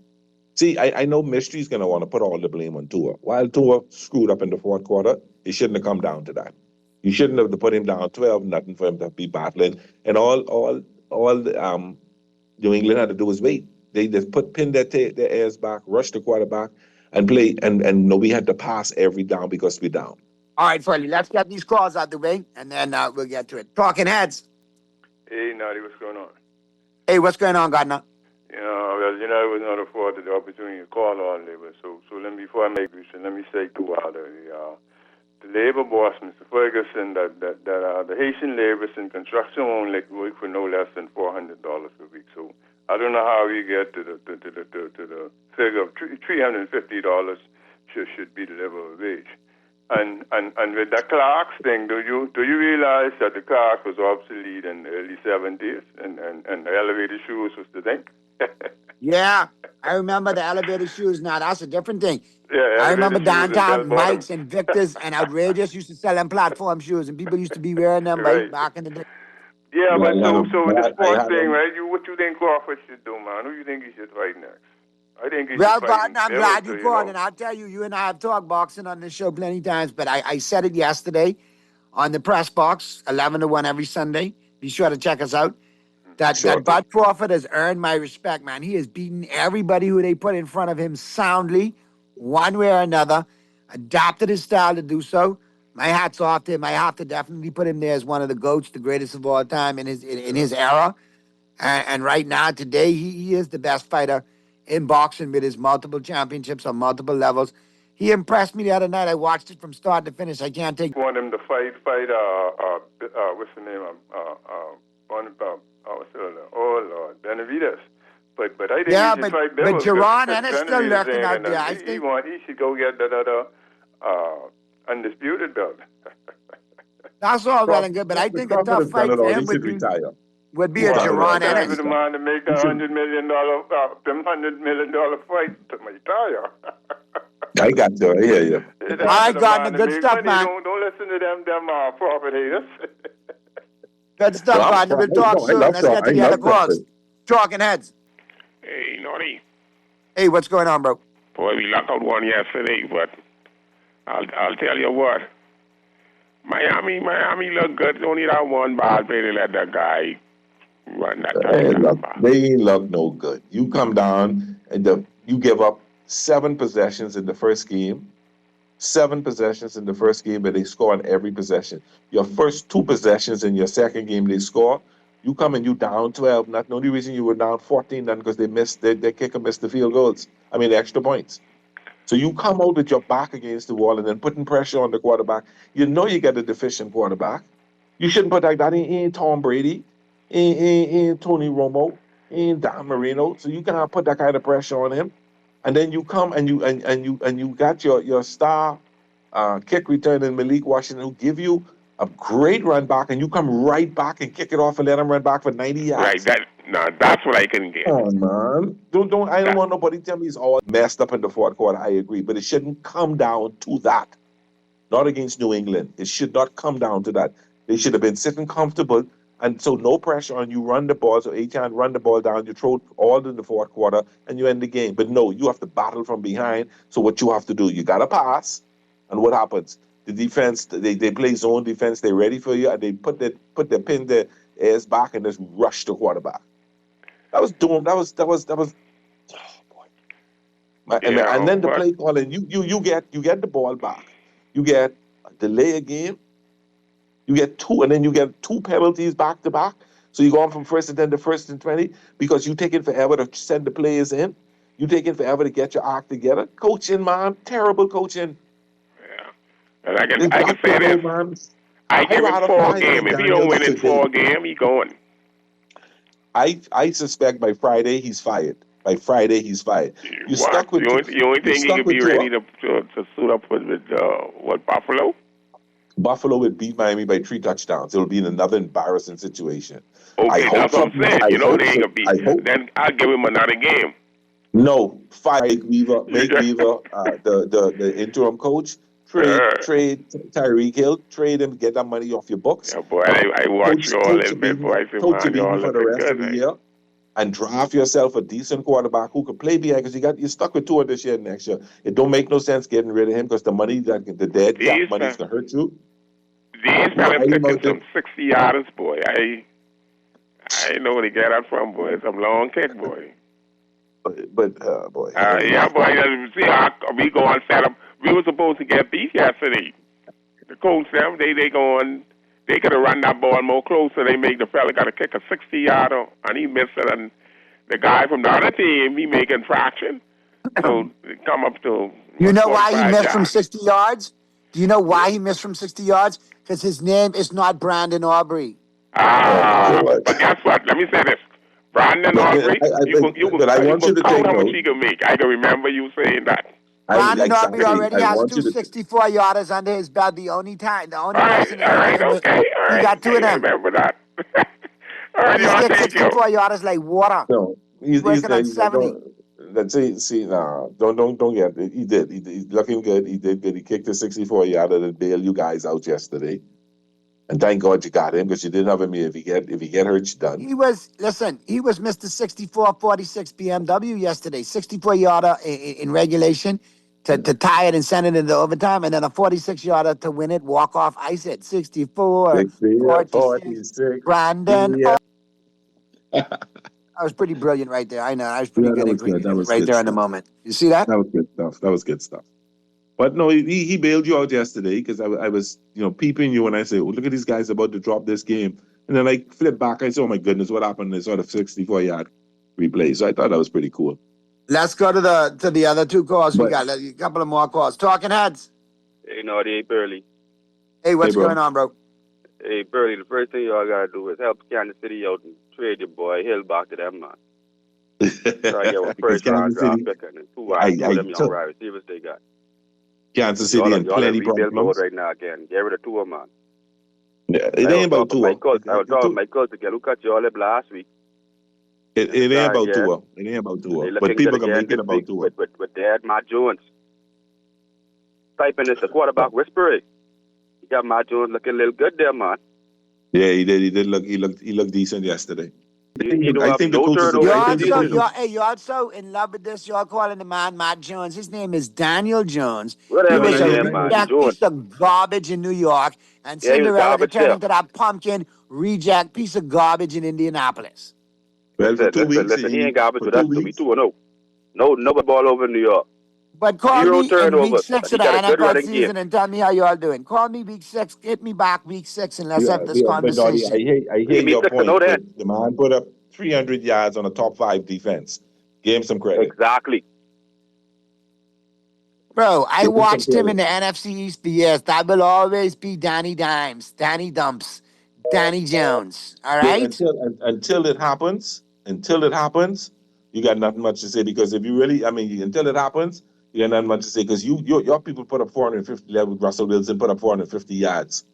Speaker 1: See, I know Mystery's going to want to put all the blame on Tua. While Tua screwed up in the fourth quarter, it shouldn't have come down to that. You shouldn't have put him down 12-0 for him to be battling. And all New England had to do was wait. They just pin their ears back, rush the quarterback, and play. And no, we had to pass every down because we're down.
Speaker 5: All right, Freddie, let's get these calls out the way, and then we'll get to it. Talking Heads.
Speaker 9: Hey, Naughty, what's going on?
Speaker 5: Hey, what's going on, Gardner?
Speaker 9: I was not afforded the opportunity to call all day, but so before I make this, let me say to the labor boss, Mr. Ferguson, that the Haitian laborers in construction won't work for no less than $400 a week. So I don't know how we get to the figure of $350 should be the living wage. And with the Clarks thing, do you realize that the Clark was obsolete in the early 70s and the elevator shoes was the thing?
Speaker 5: Yeah, I remember the elevator shoes. Now that's a different thing.
Speaker 9: Yeah,
Speaker 5: I remember
Speaker 9: elevator shoes and
Speaker 5: downtown
Speaker 9: bell
Speaker 5: Mike's and Victor's and Outrageous used to sell them platform shoes, and people used to be wearing them
Speaker 9: Right.
Speaker 5: back in the day.
Speaker 9: Yeah, but so with the
Speaker 1: I
Speaker 9: sports
Speaker 1: had
Speaker 9: thing,
Speaker 1: them.
Speaker 9: right? What you think Crawford should do, man? Who you think he should fight next? I think he
Speaker 5: Well,
Speaker 9: should fight
Speaker 5: Gordon, I'm
Speaker 9: Bill,
Speaker 5: glad
Speaker 9: so
Speaker 5: you called, and I'll tell you, you and I have talked boxing on this show plenty times, but I said it yesterday on the press box, 11 to 1 every Sunday. Be sure to check us out. That Bud Crawford has earned my respect, man. He has beaten everybody who they put in front of him soundly, one way or another, adopted his style to do so. My hat's off to him. I have to definitely put him there as one of the GOATs, the greatest of all time in his era. And right now, today, he is the best fighter in boxing with his multiple championships on multiple levels. He impressed me the other night. I watched it from start to finish. I can't take.
Speaker 9: Want him to fight what's the name oh Lord, Benavidez. But I think
Speaker 5: Yeah,
Speaker 9: he should
Speaker 5: but
Speaker 9: fight Bill.
Speaker 5: Jerron Ennis still
Speaker 9: Benavidez
Speaker 5: lurking
Speaker 9: ain't
Speaker 5: out
Speaker 9: got
Speaker 5: there. I
Speaker 9: nothing.
Speaker 5: think
Speaker 9: He should go get that other undisputed belt.
Speaker 5: that's all well and good, but I think a tough fight for him would be a Jerron
Speaker 9: Time
Speaker 5: Ennis.
Speaker 9: for the man to make that $100 million fight to retire.
Speaker 1: I got you. I hear you.
Speaker 5: All right, Gardner, good stuff, man.
Speaker 9: Don't listen to them profit haters.
Speaker 5: Good stuff,
Speaker 1: Well,
Speaker 5: Gardner. We'll talk soon. Let's get to the other calls. Talking heads.
Speaker 10: Hey, Noddy.
Speaker 5: Hey, what's going on, bro?
Speaker 10: Boy, we locked out one yesterday, but I'll tell you what. Miami look good. Only that one ball play, they let that guy run that
Speaker 1: They ain't look no good. You come down and you give up 7 possessions in the first game. 7 possessions in the first game, but they score on every possession. Your first 2 possessions in your second game, they score. You come and you down 12. Not the only reason you were down 14, then because they missed their kicker missed the field goals. I mean the extra points. So you come out with your back against the wall and then putting pressure on the quarterback. You know you get a deficient quarterback. You shouldn't put like that. He ain't Tom Brady, he ain't Tony Romo, he ain't Dan Marino. So you cannot put that kind of pressure on him. And then you come and you got your star kick return in Malik Washington, who give you a great run back, and you come right back and kick it off and let him run back for 90 yards.
Speaker 10: Right, that's what I can get.
Speaker 1: Oh man, I don't want nobody tell me he's all messed up in the fourth quarter. I agree, but it shouldn't come down to that. Not against New England. It should not come down to that. They should have been sitting comfortable, and so no pressure on you. Run the ball, so Achane run the ball down. You throw it all in the fourth quarter, and you end the game. But no, you have to battle from behind. So what you have to do, you gotta pass, and what happens? The defense, they play zone defense. They're ready for you, and they put their pin their ass back and just rush the quarterback. That was doing. That was. Oh boy. And then the play calling. You get the ball back. You get a delay a game. You get 2, and then you get 2 penalties back to back. So you go on from 1st and 10 to 1st and 20 because you taking forever to send the players in. You taking forever to get your act together. Coaching, man, terrible coaching.
Speaker 10: And I can say this.
Speaker 1: Man.
Speaker 10: I give it 4 games. If he don't win in 4 games, he going.
Speaker 1: I suspect by Friday he's fired. By Friday he's fired. You stuck with
Speaker 10: you only think he could be ready to suit up with Buffalo?
Speaker 1: Buffalo would beat Miami by 3 touchdowns. It'll be in another embarrassing situation.
Speaker 10: Okay, that's what I'm saying. They ain't gonna beat. Then I'll give him another game.
Speaker 1: No, fire Weaver, the interim coach. Trade Tyreek Hill, trade him, get that money off your books.
Speaker 10: Yeah, boy, I watch all this, boy.
Speaker 1: Coach him for the rest of the year, and draft yourself a decent quarterback who could play behind, because you're stuck with 2 this year and next year. It don't make no sense getting rid of him because the money the dead cap money is gonna hurt you.
Speaker 10: These fellas taking some 60-yarders, boy. I know where they get that from, boy. Some long kick, boy.
Speaker 1: But boy.
Speaker 10: Yeah, boy. See how we go on set up. We were supposed to get beat yesterday. The Colts, them, they could have run that ball more closer. They make the fella got to kick a 60-yarder, and he missed it. And the guy from the other team, he making fraction. So they come up to.
Speaker 5: You know why he missed from 60 yards? Do you know why he missed from 60 yards? Because his name is not Brandon Aubrey.
Speaker 10: But guess what? Let me say this. Brandon Aubrey, you can count how much he can make. I can remember you saying that.
Speaker 5: Brandon Aubrey
Speaker 1: exactly.
Speaker 5: already
Speaker 1: I
Speaker 5: has
Speaker 1: want
Speaker 5: two
Speaker 1: you to.
Speaker 5: 64-yarders under his belt. The only person he
Speaker 10: All right,
Speaker 5: can win.
Speaker 10: okay, all right.
Speaker 5: He got two of them.
Speaker 10: Remember that. All right,
Speaker 5: He's
Speaker 10: y'all,
Speaker 5: getting
Speaker 10: thank you.
Speaker 5: 64-yarders like water.
Speaker 1: No, he's
Speaker 5: Working on
Speaker 1: he's
Speaker 5: 70.
Speaker 1: let's see, nah, don't get it. He did. He's looking good. He did good. He kicked a 64-yarder to bail you guys out yesterday. And thank God you got him because you didn't have him here. If he get hurt, you're done.
Speaker 5: He was Mr. 64-46 BMW yesterday. 64-yarder in regulation to tie it and send it into overtime, and then a 46-yarder to win it, walk off, ice it. 64, 46. Brandon.
Speaker 1: Yeah.
Speaker 5: That was pretty brilliant right there. I know. I was pretty
Speaker 1: Yeah,
Speaker 5: good
Speaker 1: that
Speaker 5: at
Speaker 1: was good. That was
Speaker 5: right
Speaker 1: good
Speaker 5: there in the
Speaker 1: stuff.
Speaker 5: moment. You see that?
Speaker 1: That was good stuff. That was good stuff. But no, he bailed you out yesterday because I was peeping you when I say, oh, look at these guys about to drop this game. And then I flip back. I said, oh my goodness, what happened? I saw the 64-yard replay. So I thought that was pretty cool.
Speaker 5: Let's go to the other two calls. We got a couple of more calls. Talking heads.
Speaker 11: Hey, Naughty, hey, Burley.
Speaker 5: Hey, what's going on, bro?
Speaker 11: Hey, Burley, the first thing y'all gotta do is help Kansas City out and trade your boy Hill back to them, man. So I get one first round draft pick and then two of them young wide receivers they got.
Speaker 1: Kansas City and plenty
Speaker 11: rebuild mode
Speaker 1: problems.
Speaker 11: right now again. Get rid of two of them, man.
Speaker 1: Yeah, it ain't about two.
Speaker 11: I was talking to Michael to get look at you all up last week.
Speaker 1: It ain't about two. It ain't about two. But people can make it about two.
Speaker 11: With Dad, Matt Jones. Typing this the quarterback whispering. You got Matt Jones looking a little good there, man.
Speaker 1: Yeah, he did. He looked decent yesterday.
Speaker 11: I think the coaches.
Speaker 5: You're also in love with this. You're calling the man Matt Jones. His name is Daniel Jones.
Speaker 11: Whatever
Speaker 5: he was
Speaker 11: his
Speaker 5: a
Speaker 11: name, man,
Speaker 5: reject piece of garbage in New York, and Cinderella to turn into that pumpkin reject piece of garbage in Indianapolis.
Speaker 1: Well, for 2 weeks,
Speaker 11: listen, he ain't garbage with us. We 2-0. No ball over in New York.
Speaker 5: But call
Speaker 11: Zero
Speaker 5: me in
Speaker 11: turnovers.
Speaker 5: week 6
Speaker 11: He
Speaker 5: of the
Speaker 11: got a good
Speaker 5: NFL
Speaker 11: running
Speaker 5: season
Speaker 11: game.
Speaker 5: and tell me how you all doing. Call me week 6. Hit me back week 6 and let's have this conversation.
Speaker 1: I hear your point. The man put up 300 yards on a top 5 defense. Gave him some credit.
Speaker 11: Exactly.
Speaker 5: Bro, I watched him in the NFC East for years. That will always be Danny Dimes, Danny Dumps, Danny Jones. All right?
Speaker 1: Until it happens, you got nothing much to say because if you really, until it happens, you got nothing much to say because your people put up 450 with Russell Wilson put up 450 yards.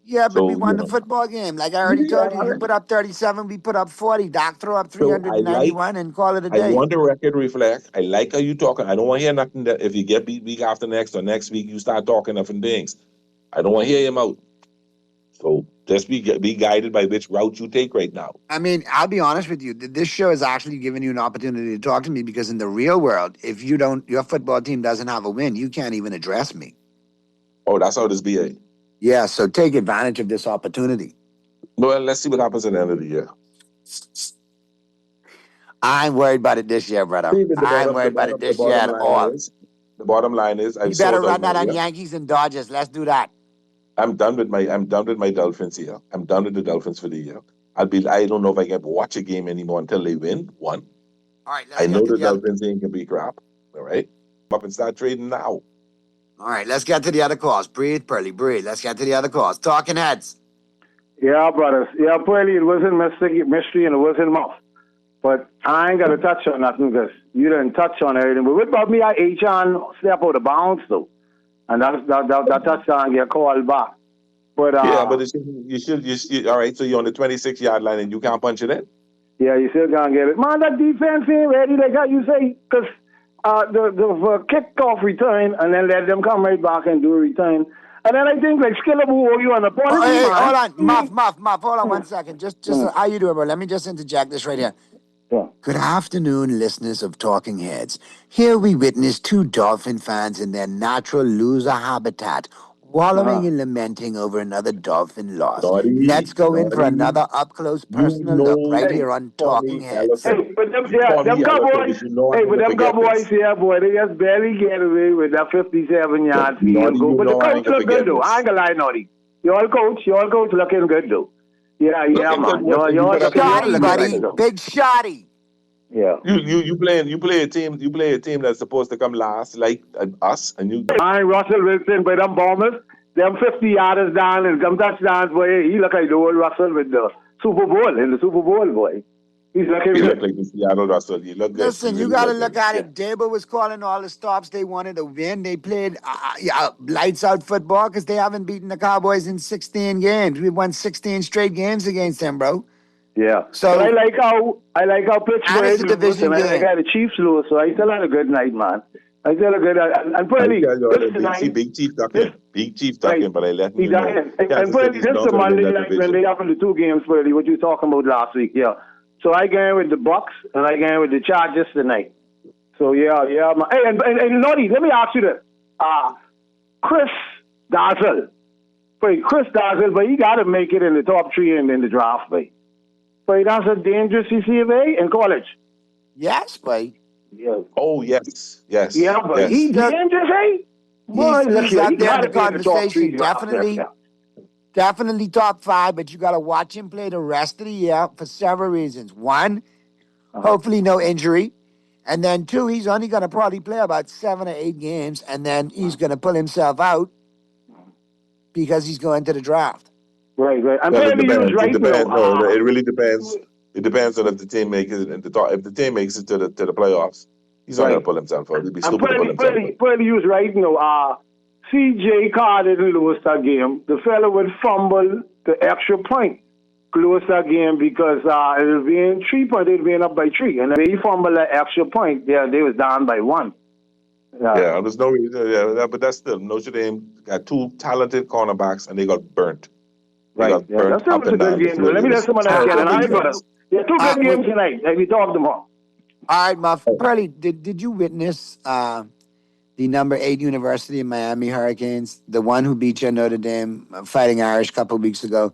Speaker 5: Yeah, but we won the football game. Like I already told you, you put up 37, we put up 40. Doc throw up 391 and call it a day.
Speaker 1: I want the record reflect. I like how you talking. I don't want to hear nothing that if you get beat week after next or next week, you start talking different things. I don't want to hear him out. So just be guided by which route you take right now.
Speaker 5: I mean, I'll be honest with you. This show is actually giving you an opportunity to talk to me because in the real world, if your football team doesn't have a win, you can't even address me.
Speaker 1: Oh, that's how this be.
Speaker 5: Yeah, so take advantage of this opportunity.
Speaker 1: Well, let's see what happens at the end of the year.
Speaker 5: I ain't worried about it this year, brother. I ain't worried about it this year at all.
Speaker 1: The bottom line is,
Speaker 5: you better run that on Yankees and Dodgers. Let's do that.
Speaker 1: I'm done with my Dolphins here. I'm done with the Dolphins for the year. I don't know if I can watch a game anymore until they win one.
Speaker 5: All right.
Speaker 1: I know the Dolphins ain't gonna be crap. All right. Up and start trading now.
Speaker 5: All right, let's get to the other calls. Breathe, Pearly, breathe. Let's get to the other calls. Talking heads.
Speaker 22: Yeah, brothers. Yeah, Pearly, it wasn't mystery and it wasn't mouth. But I ain't got to touch on nothing because you didn't touch on everything. But what about me? I H-on step out of bounds, though. And that touchdown get called back. But
Speaker 1: yeah, but you should. All right, so you're on the 26-yard line and you can't punch it in?
Speaker 22: Yeah, you still can't get it. Man, that defense ain't ready, like how you say, because the kickoff return and then let them come right back and do a return. And then I think like Skillable owe you on the point.
Speaker 5: Hey, hold on, Muff, hold on 1 second. Just how you doing, bro? Let me just interject this right here.
Speaker 22: Yeah.
Speaker 5: Good afternoon, listeners of Talking Heads. Here we witness two Dolphin fans in their natural loser habitat, wallowing and lamenting over another Dolphin loss. Let's go in for another up-close personal look right here on Talking Heads.
Speaker 22: Hey, but them Cowboys, yeah, boy, they just barely get away with that 57-yard field goal. But the coach look good, though. I ain't gonna lie, Naughty. Your coach looking good, though. Yeah, man. You're
Speaker 5: Shotty, buddy. Big Shotty.
Speaker 22: Yeah.
Speaker 1: You play a team that's supposed to come last, like us, and you.
Speaker 22: I Russell Wilson, but them bombers, them 50-yarders down and them touchdowns, boy. He look like the old Russell with the Super Bowl boy. He's looking
Speaker 1: He
Speaker 22: good.
Speaker 1: looked like the Seattle Russell. He looked good.
Speaker 5: Listen,
Speaker 1: He
Speaker 5: you
Speaker 1: really
Speaker 5: got to
Speaker 1: looked
Speaker 5: look
Speaker 1: good.
Speaker 5: at it. Dable was calling all the stops they wanted to win. They played lights out football because they haven't beaten the Cowboys in 16 games. We've won 16 straight games against them, bro.
Speaker 22: Yeah.
Speaker 5: So
Speaker 22: but I like how Pittsburgh.
Speaker 5: and it's a division
Speaker 22: listen, I
Speaker 5: game.
Speaker 22: got the Chiefs lose, so I still had a good night, man. I still had a good and probably
Speaker 1: Big Chief ducking. Big Chief ducking, but I let him
Speaker 22: he
Speaker 1: know.
Speaker 22: ducking. And
Speaker 1: Kansas
Speaker 22: probably
Speaker 1: City's
Speaker 22: this
Speaker 1: not
Speaker 22: the
Speaker 1: gonna win
Speaker 22: Monday
Speaker 1: that
Speaker 22: night when
Speaker 1: division.
Speaker 22: they happened the two games, probably what you talking about last week, yeah. So I going with the Bucks and I going with the Chargers tonight. So yeah. Man. Hey, and Noddy, let me ask you this. Chris Dazzle, but he got to make it in the top 3 in the draft, boy. But that's a dangerous CCFA in college.
Speaker 5: Yes, boy.
Speaker 22: Yeah.
Speaker 1: Oh, yes.
Speaker 22: Yeah, but
Speaker 1: yes.
Speaker 22: he dangerous, eh? Boy,
Speaker 5: He's up there in the
Speaker 22: gotta be in the top 3
Speaker 5: conversation.
Speaker 22: draft there,
Speaker 5: Definitely top 5, but you got to watch him play the rest of the year for several reasons. One, hopefully no injury. And then 2, he's only going to probably play about 7 or 8 games, and then he's going to pull himself out because he's going to the draft.
Speaker 22: Right. I'm
Speaker 1: Well, it
Speaker 22: telling you,
Speaker 1: depends.
Speaker 22: right
Speaker 1: It depends.
Speaker 22: now.
Speaker 1: No, it really depends. It depends on if the team makes it. If the team makes it to the playoffs, he's not going to pull himself out. He'd be stupid to pull himself out.
Speaker 22: Probably use right now. C.J. Carter didn't lose that game. The fella would fumble the extra point, close that game because it was being 3 points. They'd been up by 3, and when he fumbled that extra point, they was down by 1.
Speaker 1: Yeah, there's no reason. Yeah, but that's still Notre Dame got 2 talented cornerbacks, and they got burnt. They got burnt
Speaker 22: That was a good game. Let me let someone else get it. I got it. Yeah, 2 good games tonight. Like we talked them all.
Speaker 5: All right, Muff. Pearly, did you witness the number 8 University of Miami Hurricanes, the one who beat you at Notre Dame, Fighting Irish a couple of weeks ago?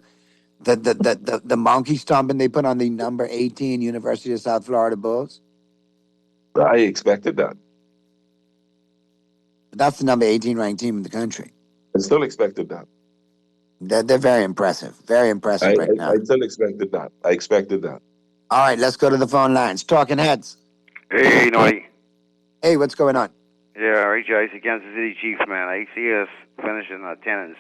Speaker 5: The monkey stomping they put on the number 18 University of South Florida Bulls?
Speaker 1: I expected that.
Speaker 5: But that's the number 18 ranked team in the country.
Speaker 1: I still expected that.
Speaker 5: They're very impressive. Very impressive right now.
Speaker 1: I still expected that. I expected that.
Speaker 5: All right, let's go to the phone lines. Talking Heads.
Speaker 6: Hey, Naughty.
Speaker 5: Hey, what's going on?
Speaker 6: Yeah, right, guys. Kansas City Chiefs, man. I see us finishing at 10-6,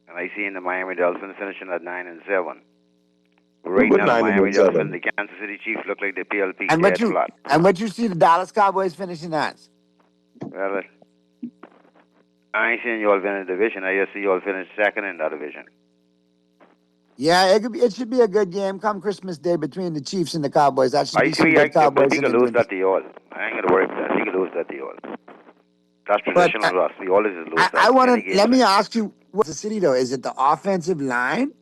Speaker 6: and I see in the Miami Dolphins finishing at 9-7. Right
Speaker 1: Good
Speaker 6: now, the
Speaker 1: 9 and
Speaker 6: Miami
Speaker 1: 7.
Speaker 6: Dolphins, the Kansas City Chiefs look like the PLP
Speaker 5: And
Speaker 6: dead flat.
Speaker 5: what you see the Dallas Cowboys finishing as?
Speaker 6: Well, I ain't seeing you all win a division. I just see you all finish second in that division.
Speaker 5: Yeah, it should be a good game come Christmas Day between the Chiefs and the Cowboys. That should
Speaker 6: I
Speaker 5: be some
Speaker 6: see.
Speaker 5: good Cowboys.
Speaker 6: We can lose that to you all. I ain't gonna worry about that. We can lose that to you all. That's traditional of us. We always lose that.
Speaker 5: I want to let me ask you, what's the city though? Is it the offensive line?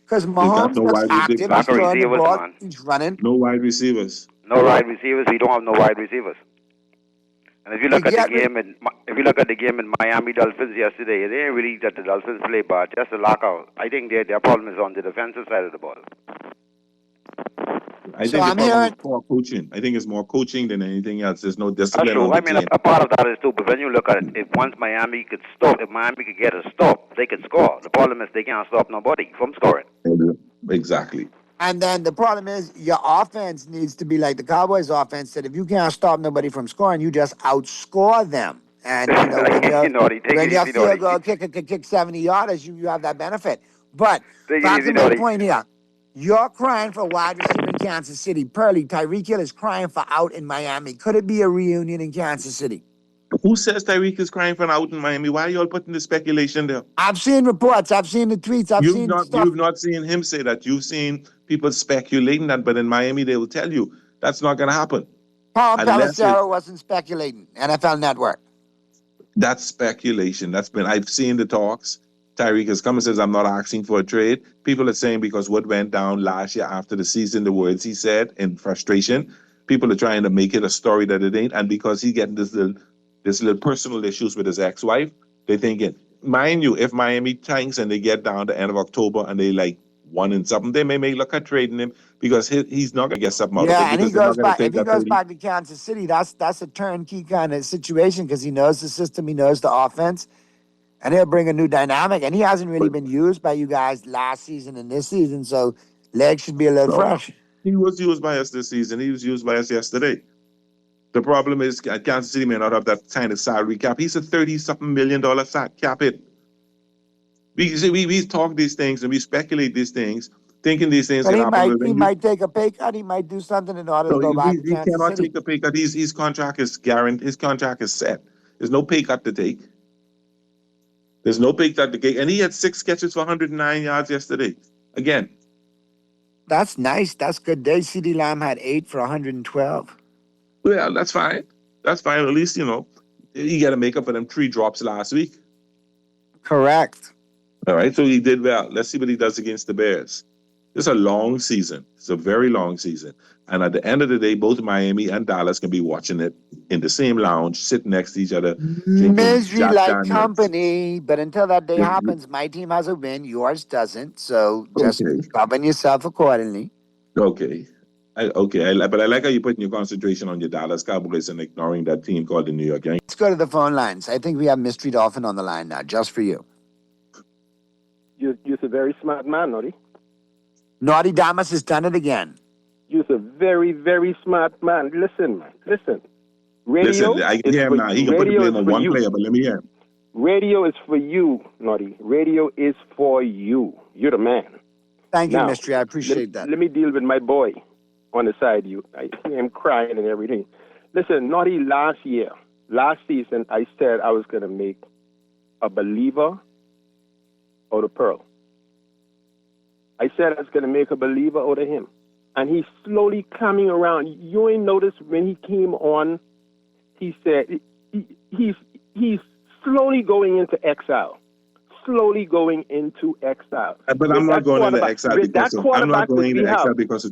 Speaker 5: Because Mahomes
Speaker 1: no
Speaker 5: looks
Speaker 1: wide
Speaker 5: active.
Speaker 1: receivers.
Speaker 5: He's throwing the ball.
Speaker 6: Man.
Speaker 5: He's running.
Speaker 1: No wide receivers.
Speaker 6: No wide receivers. We don't have no wide receivers. And if you look at the game in Miami Dolphins yesterday, it ain't really that the Dolphins play bad, just a lockout. I think their problem is on the defensive side of the ball.
Speaker 1: I think the problem is poor coaching. I think it's more coaching than anything else. There's no discipline.
Speaker 6: That's true. I mean, a part of that is too. But when you look at it, if Miami could get a stop, they could score. The problem is they can't stop nobody from scoring.
Speaker 1: Exactly.
Speaker 5: And then the problem is your offense needs to be like the Cowboys' offense. That if you can't stop nobody from scoring, you just outscore them. And you know when your field goal kicker could kick 70 yards, you have that benefit. But back to my point here. You're crying for wide receiver in Kansas City. Pearly, Tyreek Hill is crying for out in Miami. Could it be a reunion in Kansas City?
Speaker 1: Who says Tyreek is crying for an out in Miami? Why are you all putting the speculation there?
Speaker 5: I've seen reports. I've seen the tweets.
Speaker 1: You've not seen him say that. You've seen people speculating that, but in Miami they will tell you that's not going to happen.
Speaker 5: Paul Pelissero wasn't speculating. NFL Network.
Speaker 1: That's speculation. I've seen the talks. Tyreek has come and says, I'm not asking for a trade. People are saying because what went down last year after the season, the words he said in frustration, people are trying to make it a story that it ain't. And because he's getting this little personal issues with his ex-wife, they're thinking, mind you, if Miami tanks and they get down to the end of October and they like 1-something, they may look at trading him because he's not going to get something out of it.
Speaker 5: Yeah, and he goes back. If he goes back to Kansas City, that's a turnkey kind of situation because he knows the system, he knows the offense. And he'll bring a new dynamic. And he hasn't really been used by you guys last season and this season, so legs should be a little fresh.
Speaker 1: He was used by us this season. He was used by us yesterday. The problem is Kansas City may not have that kind of salary cap. He's a $30-something million cap hit. We talk these things and we speculate these things, thinking these things
Speaker 5: But
Speaker 1: can happen.
Speaker 5: he might take a pay cut. He might do something in order to
Speaker 1: No,
Speaker 5: go back to
Speaker 1: he
Speaker 5: Kansas
Speaker 1: cannot
Speaker 5: City.
Speaker 1: take a pay cut. His contract is guaranteed. His contract is set. There's no pay cut to take. There's no pay cut to take. And he had 6 catches for 109 yards yesterday. Again.
Speaker 5: That's nice. That's good day. CeeDee Lamb had 8 for 112.
Speaker 1: Well, that's fine. That's fine. At least, you got to make up for them 3 drops last week.
Speaker 5: Correct.
Speaker 1: All right, so he did well. Let's see what he does against the Bears. It's a long season. It's a very long season. And at the end of the day, both Miami and Dallas can be watching it in the same lounge, sitting next to each other.
Speaker 5: Misery like company. But until that day happens, my team has a win. Yours doesn't. So just govern yourself accordingly.
Speaker 1: Okay. But I like how you're putting your concentration on your Dallas Cowboys and ignoring that team called the New York Yankees.
Speaker 5: Let's go to the phone lines. I think we have Mystery Dolphin on the line now, just for you.
Speaker 13: You're a very smart man, Naughty.
Speaker 5: Naughty Damas has done it again.
Speaker 13: You're a very, very smart man. Listen, man. Listen. Radio
Speaker 1: I can hear him now. He can put the blame on one player, but let me hear him.
Speaker 13: Radio is for you, Naughty. Radio is for you. You're the man.
Speaker 5: Thank you, Mystery. I appreciate that.
Speaker 13: Let me deal with my boy on the side. I hear him crying and everything. Listen, Naughty, last season, I said I was going to make a believer out of Pearl. I said I was going to make a believer out of him. And he's slowly coming around. You ain't noticed when he came on, he said he's slowly going into exile. Slowly going into exile.
Speaker 1: But I'm not going into exile because of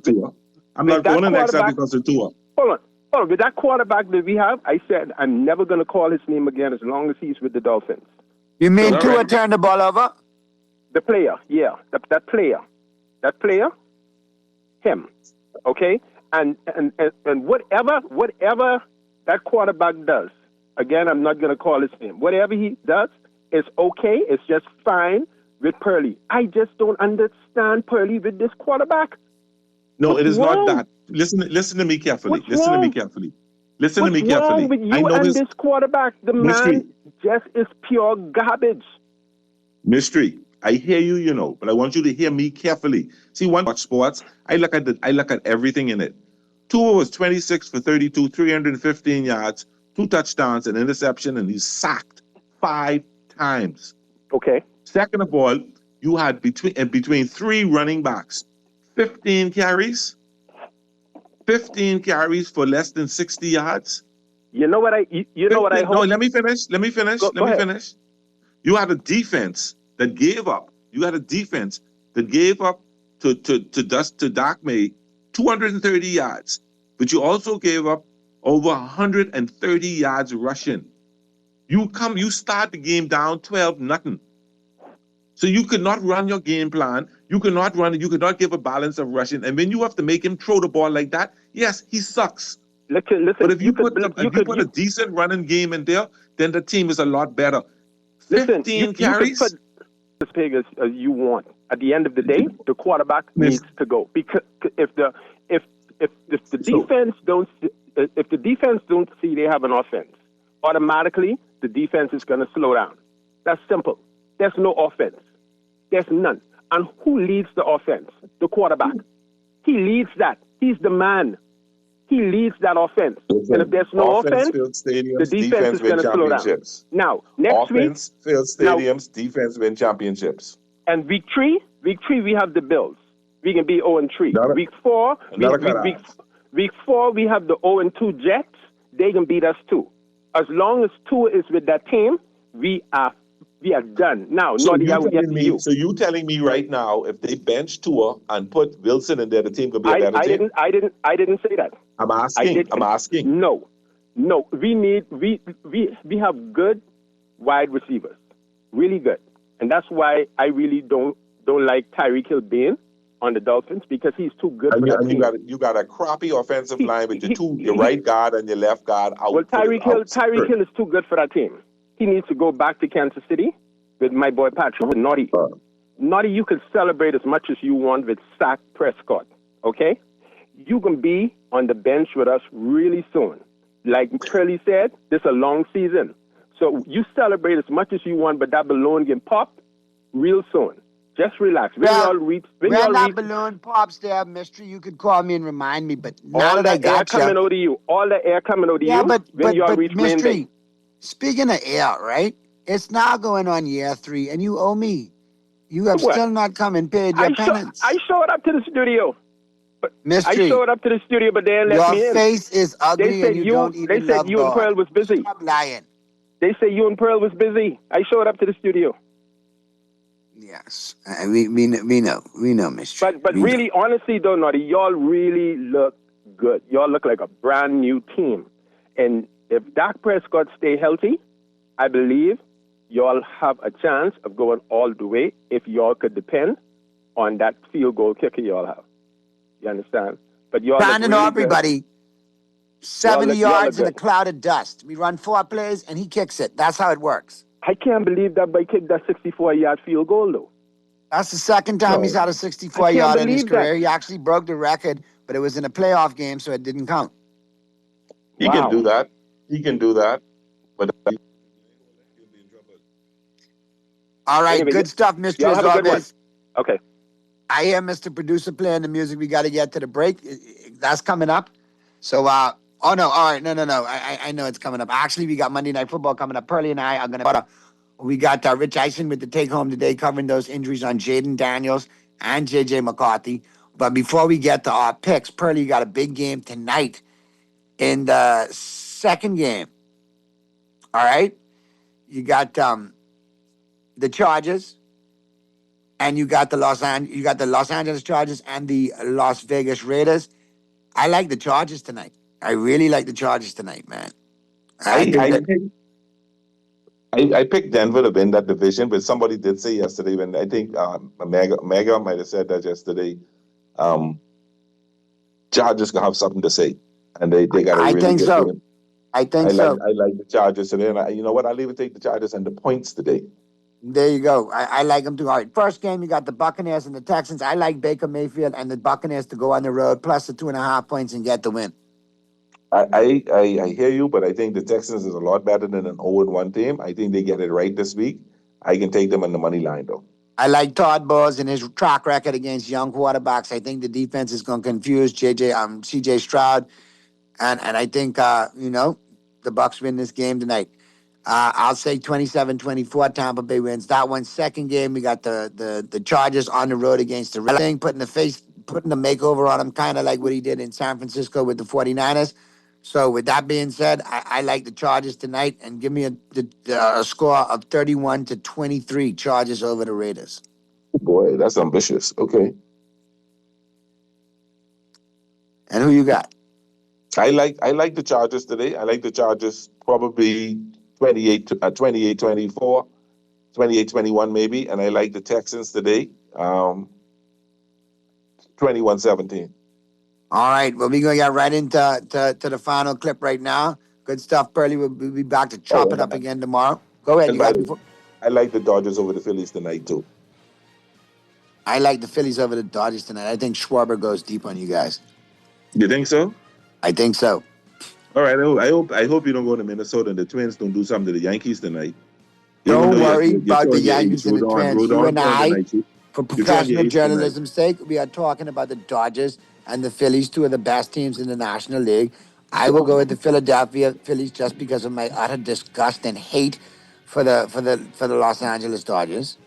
Speaker 1: Tua. I'm not going into exile because of Tua.
Speaker 13: Hold on. With that quarterback that we have, I said I'm never going to call his name again as long as he's with the Dolphins.
Speaker 5: You mean Tua turn the ball over?
Speaker 13: The player, yeah. That player, him. Okay? And whatever that quarterback does, again, I'm not going to call his name. Whatever he does is okay. It's just fine with Purley. I just don't understand Purley with this quarterback.
Speaker 1: No, it is not that. Listen to me carefully. Listen to me carefully.
Speaker 13: What's wrong with you and this quarterback? The man just is pure garbage.
Speaker 1: Mystery. I hear you, but I want you to hear me carefully. See, when I watch sports, I look at everything in it. Tua was 26 for 32, 315 yards, 2 touchdowns, an interception, and he's sacked 5 times.
Speaker 13: Okay.
Speaker 1: Second of all, you had between 3 running backs, 15 carries for less than 60 yards.
Speaker 13: You know what I hope?
Speaker 1: No, let me finish. You had a defense that gave up. You had a defense that gave up to Dak May 230 yards, but you also gave up over 130 yards rushing. You start the game down 12-0. So you could not run your game plan. You could not give a balance of rushing. And when you have to make him throw the ball like that, yes, he sucks.
Speaker 13: Listen,
Speaker 1: but if you put a decent running game in there, then the team is a lot better. 15 carries.
Speaker 13: You could put as big as you want. At the end of the day, the quarterback needs to go, because if the defense don't see they have an offense, automatically the defense is going to slow down. That's simple. There's no offense. There's none. And who leads the offense? The quarterback. He leads that. He's the man. He leads that offense. And if there's no offense, the defense is going to slow down. Now, next week,
Speaker 1: filled stadiums, defense win championships.
Speaker 13: And week 3, we have the Bills. We can be 0-3. Week 4, we have the 0-2 Jets. They can beat us too. As long as Tua is with that team, we are done. Now,
Speaker 1: so you telling me right now, if they bench Tua and put Wilson in there, the team could be a better team?
Speaker 13: I didn't say that.
Speaker 1: I'm asking.
Speaker 13: No. We have good wide receivers, really good, and that's why I really don't like Tyreek Hill being on the Dolphins, because he's too good for that team.
Speaker 1: You got a crappy offensive line with your right guard and your left guard out.
Speaker 13: Well, Tyreek Hill is too good for that team. He needs to go back to Kansas City with my boy Patrick, Naughty. Naughty, you can celebrate as much as you want with Dak Prescott, okay? You can be on the bench with us really soon. Like Curly said, this is a long season. So you celebrate as much as you want, but that balloon can pop real soon. Just relax. When
Speaker 5: Well,
Speaker 13: y'all reach,
Speaker 5: when that balloon pops there, mystery, you could call me and remind me. But now
Speaker 13: all
Speaker 5: that I
Speaker 13: the air
Speaker 5: got
Speaker 13: coming out of you, all the air coming out of
Speaker 5: yeah,
Speaker 13: you,
Speaker 5: but
Speaker 13: when y'all reach Green Bay.
Speaker 5: mystery. Speaking of air, right? It's now going on year 3, and you owe me. You have
Speaker 13: What?
Speaker 5: still not come and paid your penance.
Speaker 13: I showed up to the studio.
Speaker 5: Mystery.
Speaker 13: I showed up to the studio, but they didn't let me in.
Speaker 5: Your face is ugly,
Speaker 13: They said
Speaker 5: and you don't even
Speaker 13: They said
Speaker 5: love
Speaker 13: you and
Speaker 5: God.
Speaker 13: Pearl was busy.
Speaker 5: Stop lying.
Speaker 13: They said you and Pearl was busy. I showed up to the studio.
Speaker 5: Yes, we know, mystery.
Speaker 13: But really, honestly, though, Naughty, y'all really look good. Y'all look like a brand new team. And if Dak Prescott stay healthy, I believe y'all have a chance of going all the way if y'all could depend on that field goal kicker y'all have. You understand? But y'all
Speaker 5: Brandon
Speaker 13: look really
Speaker 5: Aubrey,
Speaker 13: good.
Speaker 5: buddy. 70
Speaker 13: y'all
Speaker 5: yards
Speaker 13: look
Speaker 5: in a
Speaker 13: good.
Speaker 5: cloud of dust. We run 4 plays, and he kicks it. That's how it works.
Speaker 13: I can't believe that boy kicked that 64-yard field goal, though.
Speaker 5: That's the second time he's had a 64-yard in his career. He actually broke the record, but it was in a playoff game, so it didn't count.
Speaker 1: He can do that. He can do that. But
Speaker 5: all right,
Speaker 13: Anyway,
Speaker 5: good stuff, Mr.
Speaker 13: y'all have a good one.
Speaker 5: Always.
Speaker 13: Okay.
Speaker 5: I hear Mr. Producer playing the music. We got to get to the break. That's coming up. So, oh no, all right, no. I know it's coming up. Actually, we got Monday Night Football coming up. Pearlie and I are gonna. We got Rich Eisen with the take home today, covering those injuries on Jaden Daniels and JJ McCarthy. But before we get to our picks, Pearlie, you got a big game tonight in the second game. All right, you got the Chargers. And you got the Los Angeles Chargers and the Las Vegas Raiders. I like the Chargers tonight. I really like the Chargers tonight, man.
Speaker 1: I picked Denver to win that division, but somebody did say yesterday, when I think Mega might have said that yesterday, Chargers gonna have something to say, and they got a really good game.
Speaker 5: I think so.
Speaker 1: I like the Chargers today, and you know what? I'll even take the Chargers and the points today.
Speaker 5: There you go. I like them too. All right, first game, you got the Buccaneers and the Texans. I like Baker Mayfield and the Buccaneers to go on the road, plus the 2.5 points and get the win.
Speaker 1: I hear you, but I think the Texans is a lot better than an 0-1 team. I think they get it right this week. I can take them on the money line, though.
Speaker 5: I like Todd Bowles and his track record against young quarterbacks. I think the defense is going to confuse C.J. Stroud, and I think the Bucs win this game tonight. I'll say 27-24. Tampa Bay wins that one. Second game, we got the Chargers on the road against the Reds, putting the makeover on them, kind of like what he did in San Francisco with the 49ers. So with that being said, I like the Chargers tonight, and give me a score of 31-23. Chargers over the Raiders.
Speaker 1: Boy, that's ambitious. Okay.
Speaker 5: And who you got?
Speaker 1: I like the Chargers today. I like the Chargers probably 28-24, 28-21 maybe, and I like the Texans today 21-17.
Speaker 5: All right, well, we're going to get right into the final clip right now. Good stuff, Pearlie. We'll be back to chop it up again tomorrow. Go ahead.
Speaker 1: I like the Dodgers over the Phillies tonight, too.
Speaker 5: I like the Phillies over the Dodgers tonight. I think Schwarber goes deep on you guys.
Speaker 1: You think so?
Speaker 5: I think so.
Speaker 1: All right, I hope you don't go to Minnesota and the Twins don't do something to the Yankees tonight.
Speaker 5: Don't worry about the Yankees and the Twins. You and I, for professional journalism's sake, we are talking about the Dodgers and the Phillies, two of the best teams in the National League. I will go with the Philadelphia Phillies just because of my utter disgust and hate for the Los Angeles Dodgers.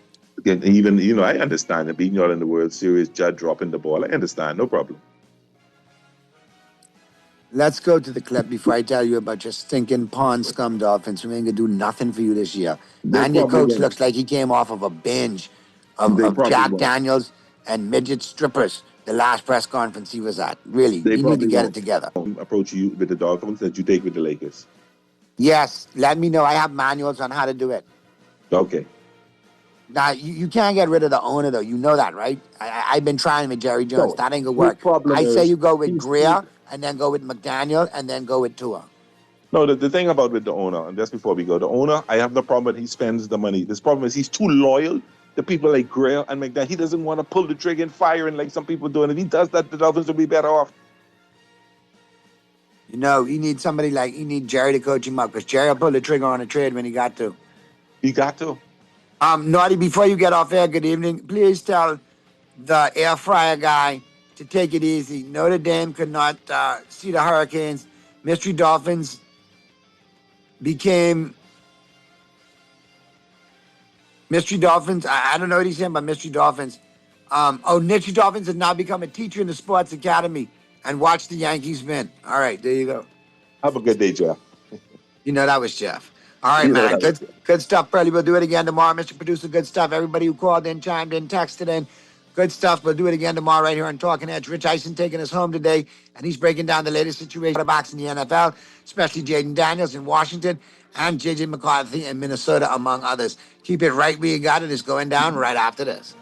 Speaker 1: Even, I understand that beating y'all in the World Series, Judd dropping the ball. I understand, no problem.
Speaker 5: Let's go to the clip before I tell you about your stinking pond scum Dolphins who ain't going to do nothing for you this year. And your coach looks like he came off of a binge of Jack Daniels and midget strippers the last press conference he was at. Really, you need to get it together.
Speaker 1: Approach you with the Dolphins that you take with the Lakers.
Speaker 5: Yes, let me know. I have manuals on how to do it.
Speaker 1: Okay.
Speaker 5: Now, you can't get rid of the owner, though. You know that, right? I've been trying with Jerry Jones. That ain't going to work. I say you go with Greer, and then go with McDaniel, and then go with Tua.
Speaker 1: No, the thing about with the owner, and just before we go, the owner, I have no problem that he spends the money. This problem is he's too loyal to people like Greer and McDaniel. He doesn't want to pull the trigger and fire like some people do. And if he does that, the Dolphins will be better off.
Speaker 5: You need somebody like, Jerry to coach him up, because Jerry will pull the trigger on a trade when he got to.
Speaker 1: He got to.
Speaker 5: Naughty, before you get off air, good evening. Please tell the air fryer guy to take it easy. Notre Dame could not see the Hurricanes. Mystery Dolphins became Mystery Dolphins. I don't know what he's saying about Mystery Dolphins. Mystery Dolphins has now become a teacher in the sports academy and watch the Yankees win. All right, there you go.
Speaker 1: Have a good day, Jeff.
Speaker 5: You know that was Jeff. All right, man. Good stuff, Pearly. We'll do it again tomorrow. Mr. Producer, good stuff. Everybody who called in, chimed in, texted in, good stuff. We'll do it again tomorrow right here on Talking Heads. Rich Eisen taking us home today, and he's breaking down the latest situation of box in the NFL, especially Jaden Daniels in Washington and J.J. McCarthy in Minnesota, among others. Keep it right where you got it. It's going down right after this.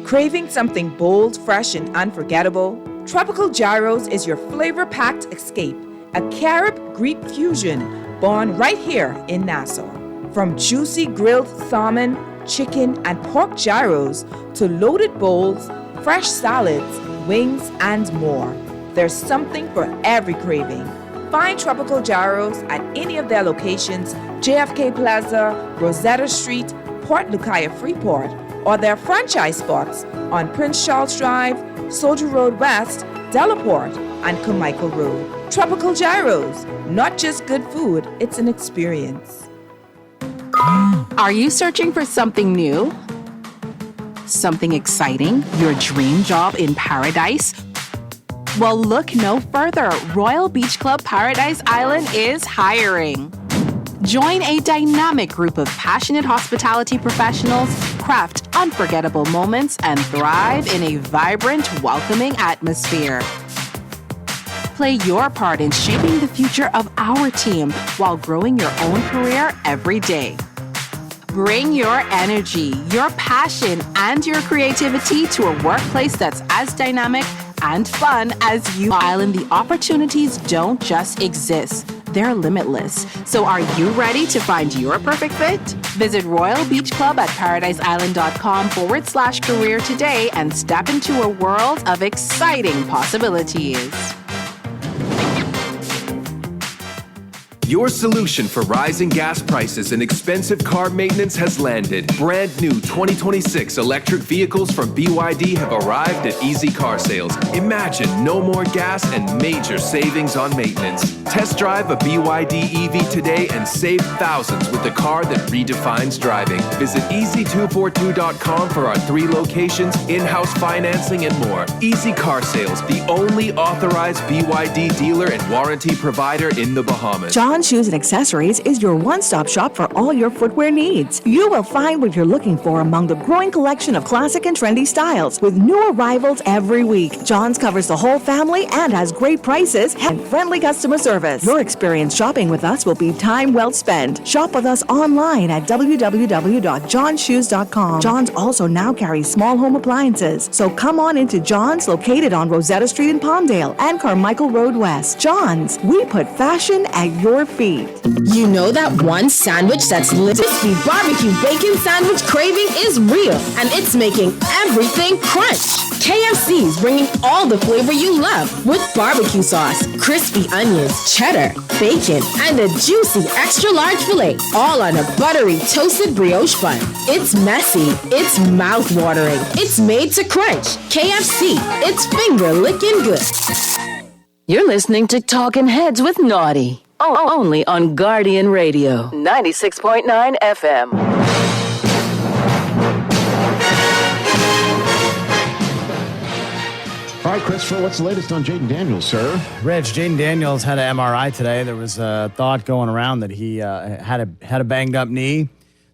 Speaker 14: Craving something bold, fresh, and unforgettable? Tropical Gyros is your flavor-packed escape, a Carib-Greek fusion born right here in Nassau. From juicy grilled salmon, chicken, and pork gyros to loaded bowls, fresh salads, wings, and more, there's something for every craving. Find Tropical Gyros at any of their locations, JFK Plaza, Rosetta Street, Port Lucaya Freeport, or their franchise spots on Prince Charles Drive, Soldier Road West, Delaport, and Carmichael Road. Tropical Gyros, not just good food, it's an experience.
Speaker 16: Are you searching for something new? Something exciting? Your dream job in paradise? Well, look no further. Royal Beach Club Paradise Island is hiring. Join a dynamic group of passionate hospitality professionals, craft unforgettable moments, and thrive in a vibrant, welcoming atmosphere. Play your part in shaping the future of our team while growing your own career every day. Bring your energy, your passion, and your creativity to a workplace that's as dynamic and fun as you. Island, the opportunities don't just exist. They're limitless. So are you ready to find your perfect fit? Visit Royal Beach Club at paradiseisland.com/career today and step into a world of exciting possibilities.
Speaker 23: Your solution for rising gas prices and expensive car maintenance has landed. Brand new 2026 electric vehicles from BYD have arrived at Easy Car Sales. Imagine no more gas and major savings on maintenance. Test drive a BYD EV today and save thousands with the car that redefines driving. Visit easy242.com for our 3 locations, in-house financing, and more. Easy Car Sales, the only authorized BYD dealer and warranty provider in the Bahamas.
Speaker 19: John Shoes and Accessories is your one-stop shop for all your footwear needs. You will find what you're looking for among the growing collection of classic and trendy styles with new arrivals every week. John's covers the whole family and has great prices and friendly customer service. Your experience shopping with us will be time well spent. Shop with us online at www.johnshoes.com. John's also now carries small home appliances, so come on into John's, located on Rosetta Street in Palmdale and Carmichael Road West. John's, we put fashion at your feet.
Speaker 7: You know that one sandwich that's crispy barbecue bacon sandwich craving is real, and it's making everything crunch. KFC is bringing all the flavor you love with barbecue sauce, crispy onions, cheddar, bacon, and a juicy extra large filet, all on a buttery toasted brioche bun. It's messy, it's mouth-watering, it's made to crunch. KFC, it's finger-licking good.
Speaker 2: You're listening to Talking Heads with Naughty. Only on Guardian Radio, 96.9 FM.
Speaker 24: All right, Christopher, what's the latest on Jaden Daniels, sir?
Speaker 25: Reg, Jaden Daniels had an MRI today. There was a thought going around that he had a banged-up knee.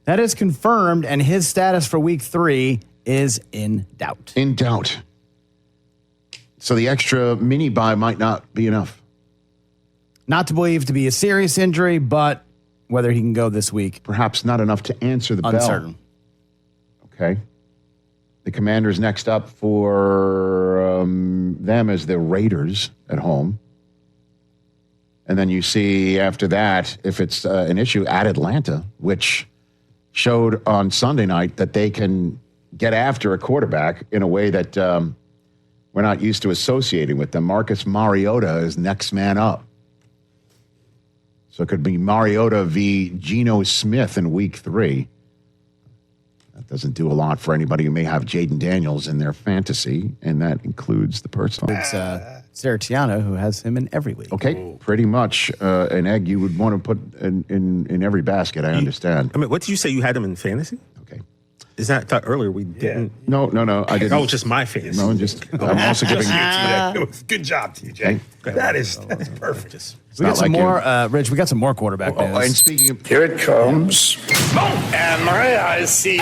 Speaker 25: That is confirmed, and his status for Week 3 is in doubt.
Speaker 24: In doubt. So the extra mini-bye might not be enough.
Speaker 25: Not to believe to be a serious injury, but whether he can go this week.
Speaker 24: Perhaps not enough to answer the bell.
Speaker 25: Uncertain.
Speaker 24: Okay. The Commanders next up for them as the Raiders at home. And then you see after that, if it's an issue, at Atlanta, which showed on Sunday night that they can get after a quarterback in a way that we're not used to associating with them. Marcus Mariota is next man up. So it could be Mariota v. Geno Smith in week 3. That doesn't do a lot for anybody who may have Jaden Daniels in their fantasy, and that includes the person.
Speaker 25: It's Sertiano, who has him in every league.
Speaker 24: Okay, pretty much an egg you would want to put in every basket, I understand.
Speaker 3: I mean, what did you say you had him in fantasy?
Speaker 24: Okay.
Speaker 3: Is that, I thought earlier we didn't?
Speaker 24: No, I didn't.
Speaker 3: Oh, just my fantasy.
Speaker 24: No, I'm also giving
Speaker 3: Good job, TJ. That's perfect.
Speaker 25: We got some more, Rich, we got some more quarterback news.
Speaker 24: And speaking of...
Speaker 12: Here it comes. And my eyes see.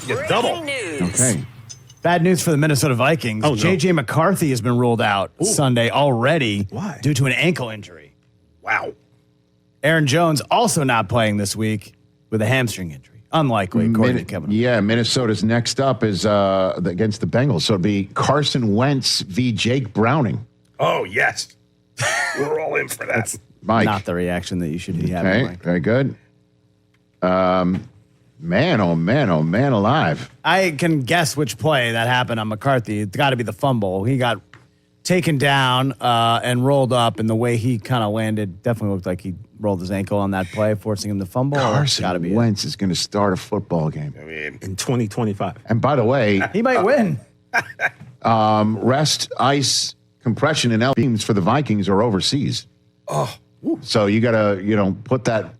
Speaker 3: Get double.
Speaker 24: Okay.
Speaker 25: Bad news for the Minnesota Vikings.
Speaker 3: Oh, no.
Speaker 25: J.J. McCarthy has been ruled out Sunday already.
Speaker 3: Why?
Speaker 25: Due to an ankle injury.
Speaker 3: Wow.
Speaker 25: Aaron Jones also not playing this week with a hamstring injury. Unlikely, according to Kevin.
Speaker 24: Yeah, Minnesota's next up is against the Bengals. So it'll be Carson Wentz v. Jake Browning.
Speaker 3: Oh, yes. We're all in for that.
Speaker 24: Mike.
Speaker 25: Not the reaction that you should be having,
Speaker 24: Okay,
Speaker 25: Mike.
Speaker 24: very good. Man, oh man alive.
Speaker 25: I can guess which play that happened on McCarthy. It's got to be the fumble. He got taken down and rolled up, and the way he kind of landed definitely looked like he rolled his ankle on that play, forcing him to fumble.
Speaker 24: Carson Wentz is going to start a football game.
Speaker 3: I mean, in 2025.
Speaker 24: And by the way,
Speaker 25: he might win.
Speaker 24: Rest, ice, compression, and L beams for the Vikings are overseas.
Speaker 3: Oh.
Speaker 24: So you got to, put that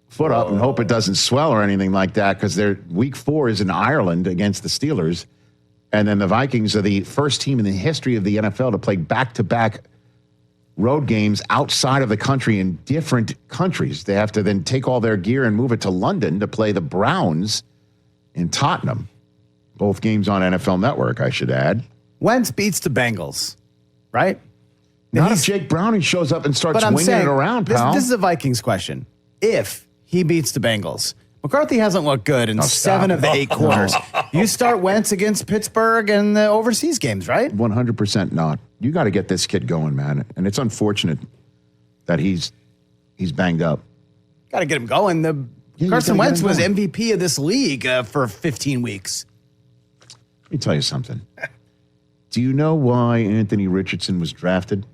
Speaker 24: foot up and hope it doesn't swell or anything like that, because their week 4 is in Ireland against the Steelers. And then the Vikings are the first team in the history of the NFL to play back-to-back road games outside of the country in different countries. They have to then take all their gear and move it to London to play the Browns in Tottenham. Both games on NFL Network, I should add.
Speaker 25: Wentz beats the Bengals, right?
Speaker 24: Not if Jake Browning shows up and starts winging it around, pal.
Speaker 25: This is a Vikings question. If he beats the Bengals, McCarthy hasn't looked good in 7 of the 8 quarters. You start Wentz against Pittsburgh and the overseas games, right?
Speaker 24: 100% not. You got to get this kid going, man. And it's unfortunate that he's banged up.
Speaker 25: Got to get him going. Carson Wentz was MVP of this league for 15 weeks.
Speaker 24: Let me tell you something. Do you know why Anthony Richardson was drafted?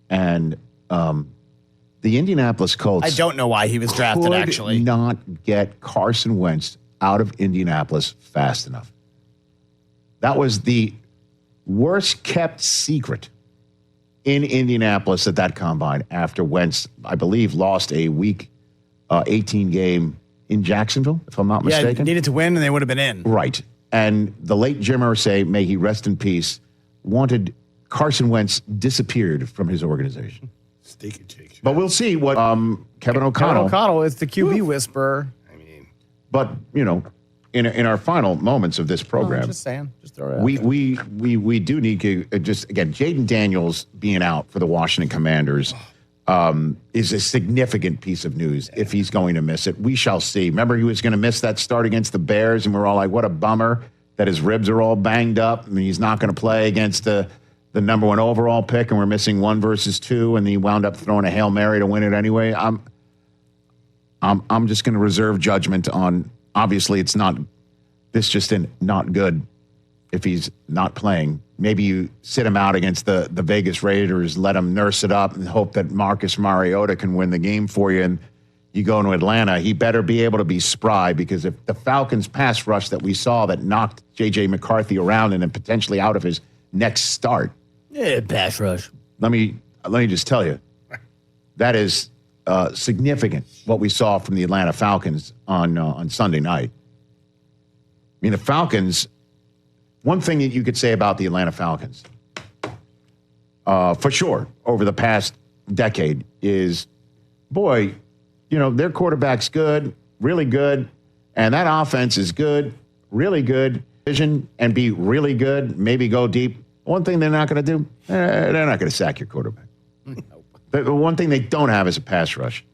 Speaker 24: And the Indianapolis Colts...
Speaker 25: I don't know why he was drafted, actually.
Speaker 24: ...could not get Carson Wentz out of Indianapolis fast enough. That was the worst-kept secret in Indianapolis at that combine after Wentz, I believe, lost a Week 18 game in Jacksonville, if I'm not mistaken.
Speaker 25: Yeah, needed to win, and they would have been in.
Speaker 24: Right. And the late Jim Irsay, may he rest in peace, wanted Carson Wentz disappeared from his organization. But we'll see what Kevin O'Connell.
Speaker 25: Kevin O'Connell is the QB whisperer.
Speaker 24: But, in our final moments of this program,
Speaker 25: just saying. Just throw it out
Speaker 24: we do need to just, again, Jaden Daniels being out for the Washington Commanders is a significant piece of news if he's going to miss it. We shall see. Remember, he was going to miss that start against the Bears, and we're all like, what a bummer that his ribs are all banged up. I mean, he's not going to play against the number 1 overall pick, and we're missing 1 versus 2, and he wound up throwing a Hail Mary to win it anyway. I'm just going to reserve judgment on, obviously it's not, this just not good if he's not playing. Maybe you sit him out against the Vegas Raiders, let him nurse it up and hope that Marcus Mariota can win the game for you, and you go to Atlanta. He better be able to be spry, because if the Falcons pass rush that we saw that knocked J.J. McCarthy around and then potentially out of his next start.
Speaker 25: Yeah, pass rush.
Speaker 24: Let me just tell you, that is significant what we saw from the Atlanta Falcons on Sunday night. I mean, the Falcons, one thing that you could say about the Atlanta Falcons, for sure, over the past decade is, boy, their quarterback's good, really good, and that offense is good, really good, vision, and be really good, maybe go deep. One thing they're not going to do, they're not going to sack your quarterback. The one thing they don't have is a pass rush.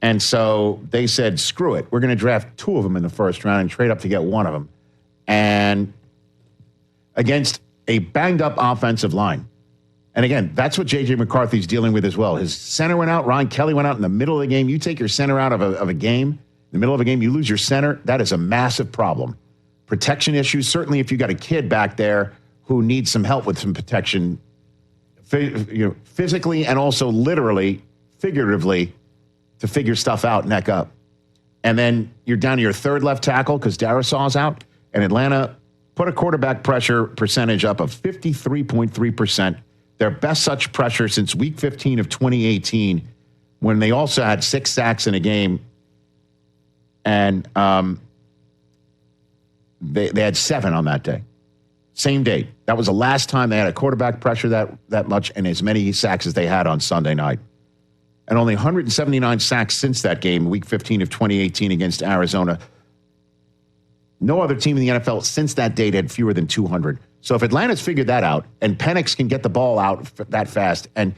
Speaker 24: And so they said, screw it. We're going to draft 2 of them in the first round and trade up to get 1 of them. And against a banged-up offensive line. And again, that's what J.J. McCarthy's dealing with as well. His center went out. Ryan Kelly went out in the middle of the game. You take your center out of a game, in the middle of a game, you lose your center. That is a massive problem, protection issues. Certainly, if you got a kid back there who needs some help with some protection, physically and also literally, figuratively, to figure stuff out neck up. And then you're down to your third left tackle because Darrisaw's out. And Atlanta put a quarterback pressure percentage up of 53.3%. Their best such pressure since week 15 of 2018, when they also had 6 sacks in a game. And they had 7 on that day. Same date. That was the last time they had a quarterback pressure that much and as many sacks as they had on Sunday night. And only 179 sacks since that game, week 15 of 2018 against Arizona. No other team in the NFL since that date had fewer than 200. So if Atlanta's figured that out, and Penix can get the ball out that fast, and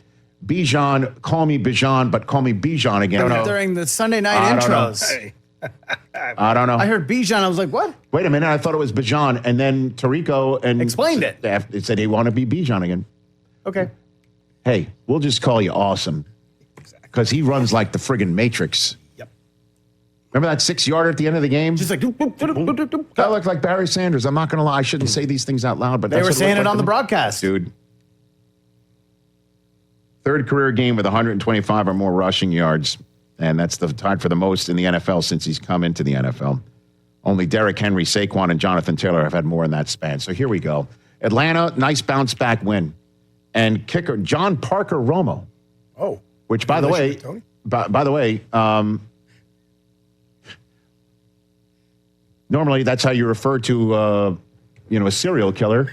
Speaker 24: Bijan, call me Bijan, but call me Bijan again.
Speaker 25: During the Sunday night intros.
Speaker 24: I don't know.
Speaker 25: I heard Bijan. I was like, what?
Speaker 24: Wait a minute. I thought it was Bijan. And then Tarico and
Speaker 25: explained it.
Speaker 24: They said he wanted to be Bijan again.
Speaker 25: Okay.
Speaker 24: Hey, we'll just call you Awesome. Because he runs like the friggin' Matrix.
Speaker 3: Yep.
Speaker 24: Remember that 6-yarder at the end of the game?
Speaker 25: Just like,
Speaker 24: that looked like Barry Sanders. I'm not going to lie. I shouldn't say these things out loud, but
Speaker 25: they
Speaker 24: that's
Speaker 25: were
Speaker 24: what
Speaker 25: saying
Speaker 24: looked
Speaker 25: it
Speaker 24: like
Speaker 25: on the broadcast.
Speaker 24: Dude. Third career game with 125 or more rushing yards. And that's tied for the most in the NFL since he's come into the NFL. Only Derrick Henry, Saquon, and Jonathan Taylor have had more in that span. So here we go. Atlanta, nice bounce back win. And kicker, John Parker Romo.
Speaker 3: Oh.
Speaker 24: Which, by the way, normally that's how you refer to, a serial killer.